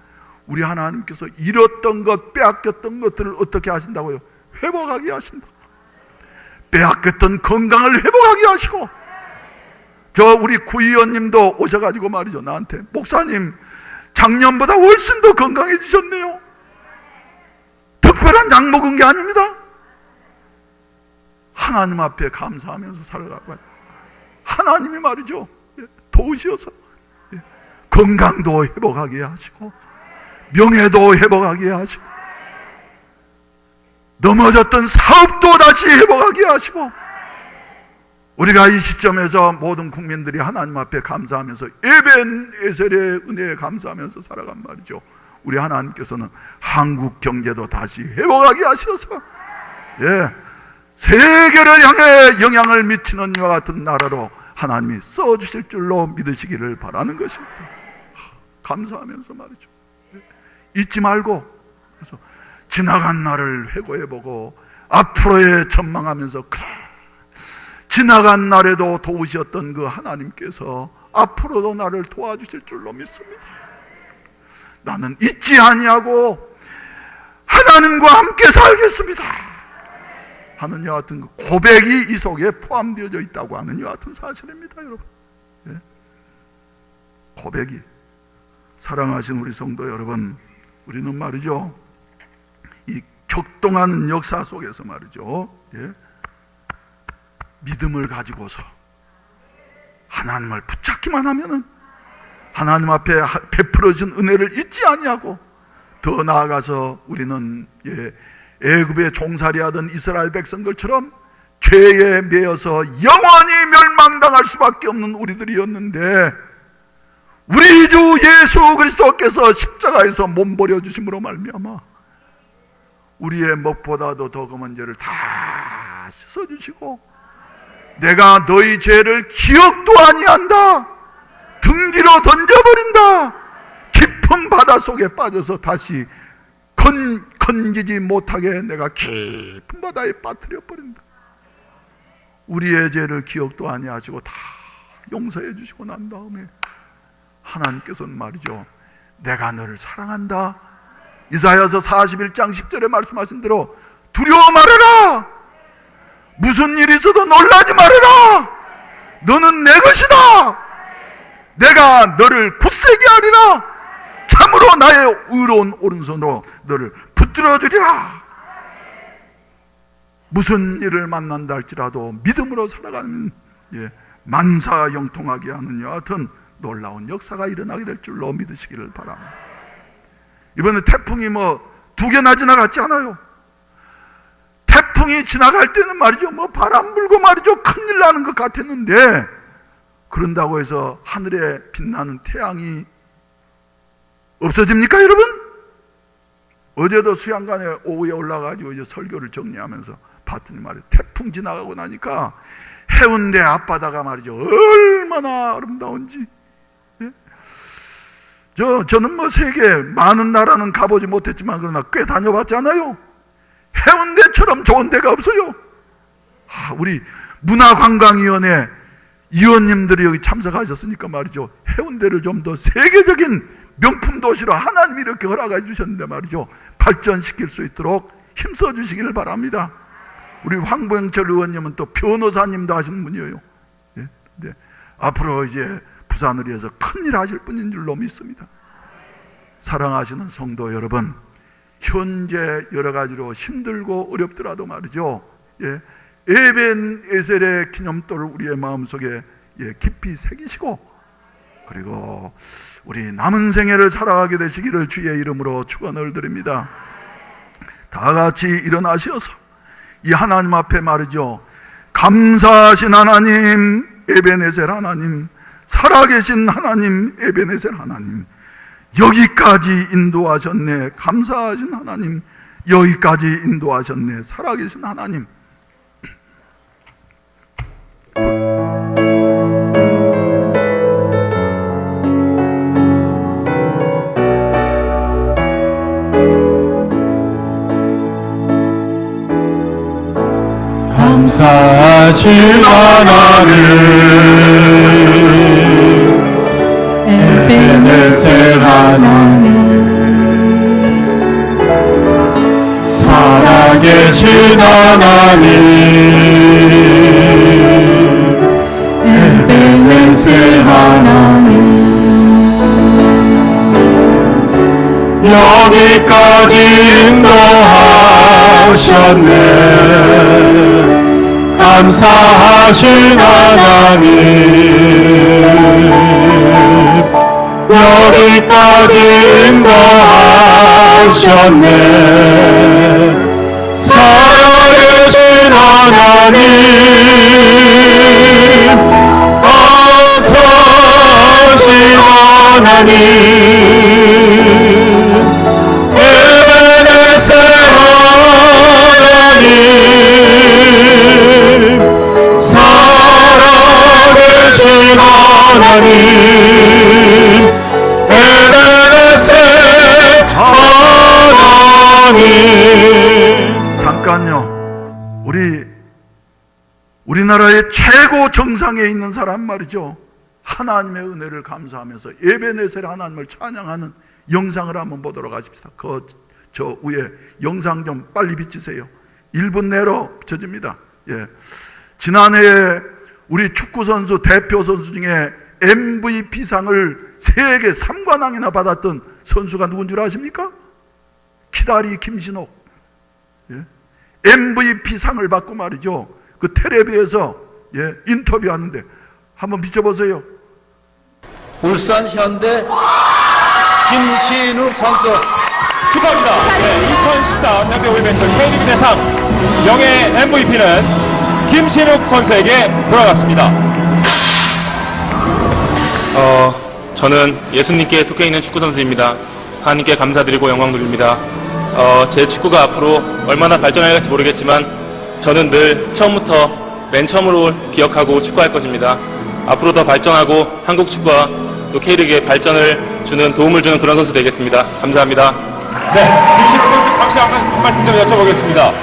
우리 하나님께서 잃었던 것, 빼앗겼던 것들을 어떻게 하신다고요? 회복하게 하신다. 빼앗겼던 건강을 회복하게 하시고, 우리 구의원님도 오셔가지고 말이죠, 나한테 목사님 작년보다 훨씬 더 건강해지셨네요. 특별한 약 먹은 게 아닙니다. 하나님 앞에 감사하면서 살아가고, 하나님이 말이죠, 도우셔서 건강도 회복하게 하시고 명예도 회복하게 하시고 넘어졌던 사업도 다시 회복하게 하시고, 우리가 이 시점에서 모든 국민들이 하나님 앞에 감사하면서 에벤에셀의 은혜에 감사하면서 살아간 말이죠, 우리 하나님께서는 한국 경제도 다시 회복하게 하셔서 세계를 향해 영향을 미치는 이와 같은 나라로 하나님이 써주실 줄로 믿으시기를 바라는 것입니다. 감사하면서 말이죠, 잊지 말고, 그래서 지나간 날을 회고해보고 앞으로에 전망하면서, 지나간 날에도 도우셨던 그 하나님께서 앞으로도 나를 도와주실 줄로 믿습니다. 나는 잊지 아니하고 하나님과 함께 살겠습니다 하는 이와 같은 고백이 이 속에 포함되어져 있다고 하는 이와 같은 사실입니다, 여러분. 고백이. 사랑하신 우리 성도 여러분, 우리는 말이죠, 이 격동하는 역사 속에서 말이죠, 믿음을 가지고서 하나님을 붙잡기만 하면은 하나님 앞에 베풀어진 은혜를 잊지 아니하고, 더 나아가서 우리는 애굽에 종살이하던 이스라엘 백성들처럼 죄에 매여서 영원히 멸망당할 수밖에 없는 우리들이었는데, 우리 주 예수 그리스도께서 십자가에서 몸버려 주심으로 말미암아 우리의 먹보다도 더 검은 죄를 다 씻어주시고, 내가 너희 죄를 기억도 아니한다, 등 뒤로 던져버린다, 깊은 바다 속에 빠져서 다시 건지지 못하게 내가 깊은 바다에 빠뜨려 버린다. 우리의 죄를 기억도 아니하시고 다 용서해 주시고 난 다음에 하나님께서는 말이죠, 내가 너를 사랑한다. 이사야서 41장 10절에 말씀하신 대로 두려워 말아라, 무슨 일이 있어도 놀라지 말아라, 너는 내 것이다, 내가 너를 굳세게 하리라, 참으로 나의 의로운 오른손으로 너를 붙들어 주리라. 무슨 일을 만난다 할지라도 믿음으로 살아가는, 만사 영통하게 하는 여하튼 놀라운 역사가 일어나게 될 줄로 믿으시기를 바랍니다. 이번에 태풍이 2개나 지나갔지 않아요? 태풍이 지나갈 때는 말이죠, 바람 불고 말이죠, 큰일 나는 것 같았는데, 그런다고 해서 하늘에 빛나는 태양이 없어집니까, 여러분? 어제도 수양관에 오후에 올라가지고 이제 설교를 정리하면서 봤더니 말이에요, 태풍 지나가고 나니까 해운대 앞바다가 말이죠, 얼마나 아름다운지. 저는 세계 많은 나라는 가보지 못했지만 그러나 꽤 다녀봤잖아요. 해운대처럼 좋은 데가 없어요. 우리 문화관광위원회 위원님들이 여기 참석하셨으니까 말이죠, 해운대를 좀 더 세계적인 명품 도시로 하나님이 이렇게 허락해 주셨는데 말이죠, 발전시킬 수 있도록 힘써 주시기를 바랍니다. 우리 황병철 의원님은 또 변호사님도 하시는 분이에요. 네. 앞으로 이제 부산을 위해서 큰일 하실 분인 줄로 믿습니다. 사랑하시는 성도 여러분, 현재 여러 가지로 힘들고 어렵더라도 말이죠, 에벤에셀의 기념돌을 우리의 마음속에 깊이 새기시고, 그리고 우리 남은 생애를 살아가게 되시기를 주의 이름으로 축원을 드립니다. 다 같이 일어나셔서 이 하나님 앞에 말이죠, 감사하신 하나님 에벤에셀 하나님, 살아계신 하나님 에벤에셀 하나님, 여기까지 인도하셨네, 감사하신 하나님, 여기까지 인도하셨네, 살아계신 하나님. 감사하신 하나님 에베네셀 하나님 살아계신 하나님 에베네셀 하나님 여기까지 인도하셨네 감사하신 하나님 여기까지 인도하셨네 살아계신 하나님 감사하신 하나님 에베네셀 하나님 살아계신 하나님 에베네셀 하나님 잠깐요. 우리나라의 최고 정상에 있는 사람 말이죠. 하나님의 은혜를 감사하면서 에베네셀 하나님을 찬양하는 영상을 한번 보도록 하십시다. 저 위에 영상 좀 빨리 비치세요. 1분 내로 비춰집니다. 예. 지난해에 우리 축구선수 대표 선수 중에 MVP상을 세계 3관왕이나 받았던 선수가 누군 줄 아십니까? 키다리 김신옥. 예. MVP상을 받고 말이죠. 그 텔레비에서 인터뷰하는데 한번 비춰보세요. 울산 현대 김신욱 선수 축하합니다. 2013 현대 올림픽 K리그 대상 영예 MVP는 김신욱 선수에게 돌아갔습니다. 저는 예수님께 속해 있는 축구 선수입니다. 하나님께 감사드리고 영광 돌립니다. 제 축구가 앞으로 얼마나 발전해 갈지 모르겠지만 저는 늘 맨 처음으로 기억하고 축구할 것입니다. 앞으로 더 발전하고 한국 축구와 또 K리그의 발전을 도움을 주는 그런 선수 되겠습니다. 감사합니다. 네, 김신욱 선수 잠시 한 말씀 좀 여쭤보겠습니다.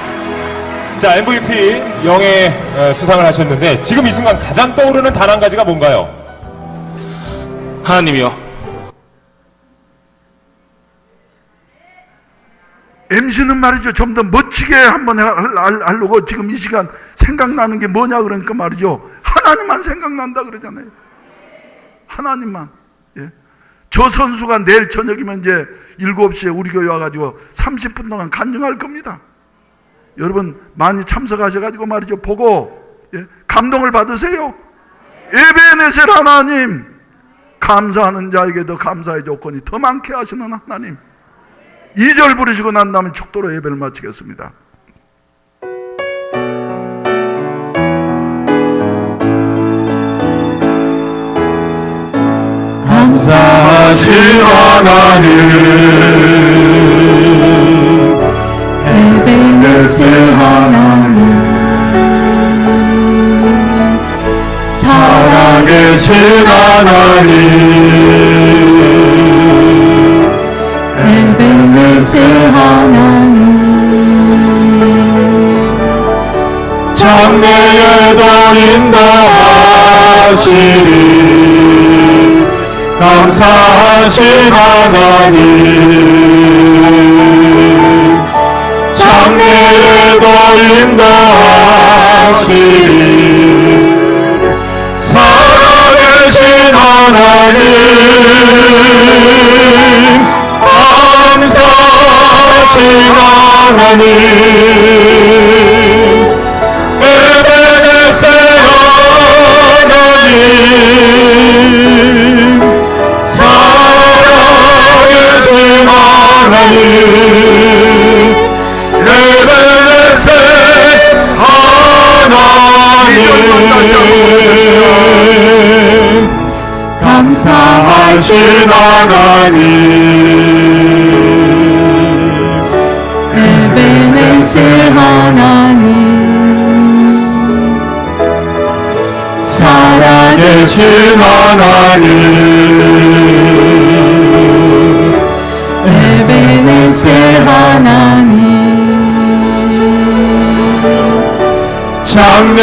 자, MVP 영예 수상을 하셨는데 지금 이 순간 가장 떠오르는 단 한 가지가 뭔가요? 하나님이요. MC는 말이죠. 좀 더 멋지게 한번 하려고 지금 이 시간 생각나는 게 뭐냐 그러니까 말이죠. 하나님만 생각난다 그러잖아요. 하나님만. 예. 저 선수가 내일 저녁이면 이제 7시에 우리 교회 와가지고 30분 동안 간증할 겁니다. 여러분 많이 참석하셔가지고 말이죠. 보고 감동을 받으세요. 에베네셀 하나님, 감사하는 자에게 더 감사의 조건이 더 많게 하시는 하나님. 2절 부르시고 난 다음에 축도로 예배를 마치겠습니다. 감사하신 하나님 에베네셀 하나님 살아계신 하나님 에베네셀 하나님 장래에도 인도하시리 감사하신 하나님 장래에도 인도하시리 살아계신 하나님 감사하신 하나님 에베네셀 하나님 살아계신 하나님 에베네셀 하나님 감사하신 하나님 에베네셀 하나님 살아계신 하나님 에베네셀 하나님 장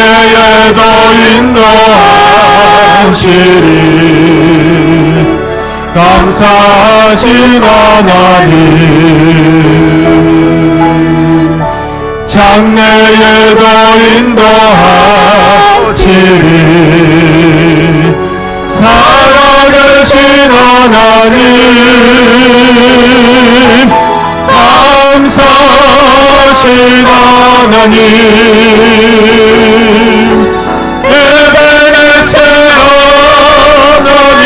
인도하시리. 감사하신 하나님, 장래에도 인도하시리. 살아계신 하나님, 감사하신 하나님, 에베네셀 하나님,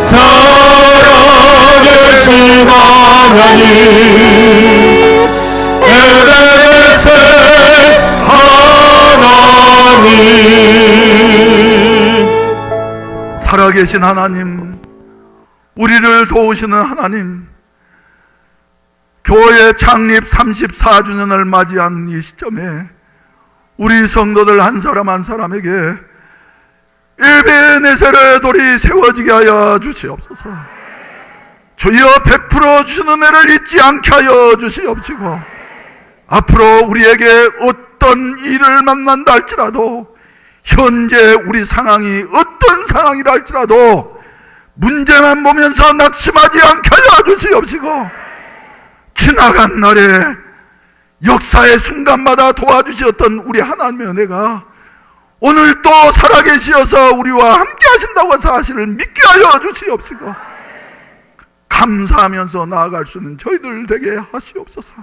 살아계신 하나님, 에베네셀 하나님. 살아계신 하나님, 우리를 도우시는 하나님, 교회 창립 34주년을 맞이한 이 시점에 우리 성도들 한 사람 한 사람에게 에베네셀의 돌이 세워지게 하여 주시옵소서. 주여, 베풀어 주시는 은혜를 잊지 않게 하여 주시옵시고, 앞으로 우리에게 어떤 일을 만난다 할지라도, 현재 우리 상황이 어떤 상황이라 할지라도 문제만 보면서 낙심하지 않게 하여 주시옵시고, 지나간 날에 역사의 순간마다 도와주셨던 우리 하나님의 은혜가 오늘 또 살아계시어서 우리와 함께 하신다고 사실을 믿게 하여 주시옵시고, 감사하면서 나아갈 수 있는 저희들 되게 하시옵소서.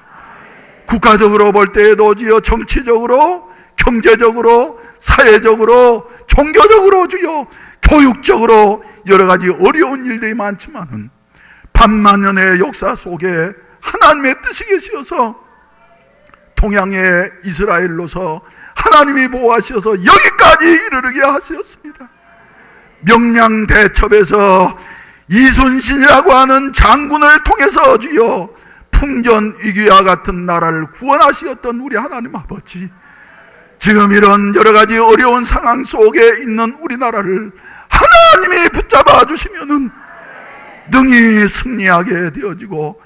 국가적으로 볼 때에도 주여, 정치적으로, 경제적으로, 사회적으로, 종교적으로, 주여, 교육적으로 여러 가지 어려운 일들이 많지만은 반만년의 역사 속에 하나님의 뜻이 계시어서 동양의 이스라엘로서 하나님이 보호하셔서 여기까지 이르게 하셨습니다. 명량대첩에서 이순신이라고 하는 장군을 통해서 주여 풍전위기와 같은 나라를 구원하시었던 우리 하나님 아버지, 지금 이런 여러 가지 어려운 상황 속에 있는 우리나라를 하나님이 붙잡아 주시면은 능히 승리하게 되어지고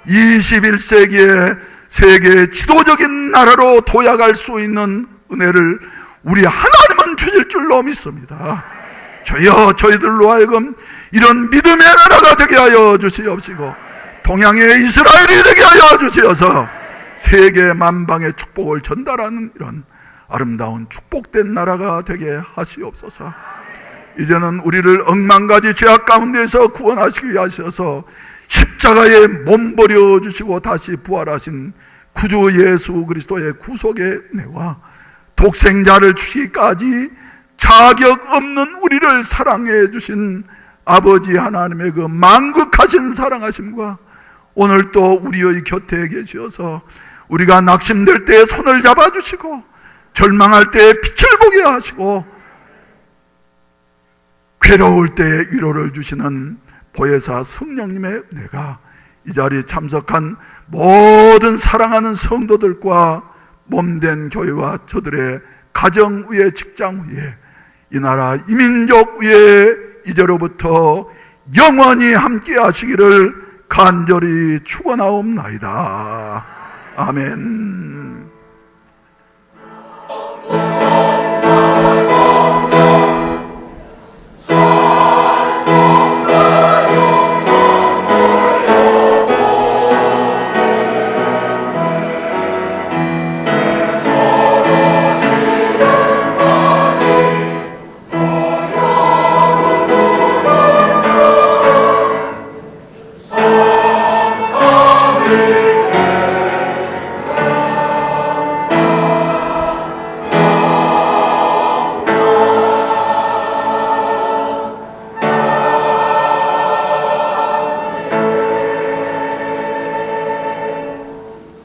21세기의 세계 지도적인 나라로 도약할 수 있는 은혜를 우리 하나님은 주실 줄로 믿습니다. 주여, 저희들로 하여금 이런 믿음의 나라가 되게 하여 주시옵시고, 동양의 이스라엘이 되게 하여 주시어서 세계 만방의 축복을 전달하는 이런 아름다운 축복된 나라가 되게 하시옵소서. 이제는 우리를 억만가지 죄악 가운데서 구원하시기 위해 하셔서 십자가에 몸버려 주시고 다시 부활하신 구주 예수 그리스도의 구속의 은혜와 독생자를 주시기까지 자격 없는 우리를 사랑해 주신 아버지 하나님의 그 만극하신 사랑하심과 오늘 또 우리의 곁에 계셔서 우리가 낙심될 때 손을 잡아주시고 절망할 때 빛을 보게 하시고 괴로울 때 위로를 주시는 보혜사 성령님의 은혜가 이 자리에 참석한 모든 사랑하는 성도들과 몸된 교회와 저들의 가정 위에, 직장 위에, 이 나라 이민족 위에 이제로부터 영원히 함께 하시기를 간절히 축원하옵나이다. 아멘.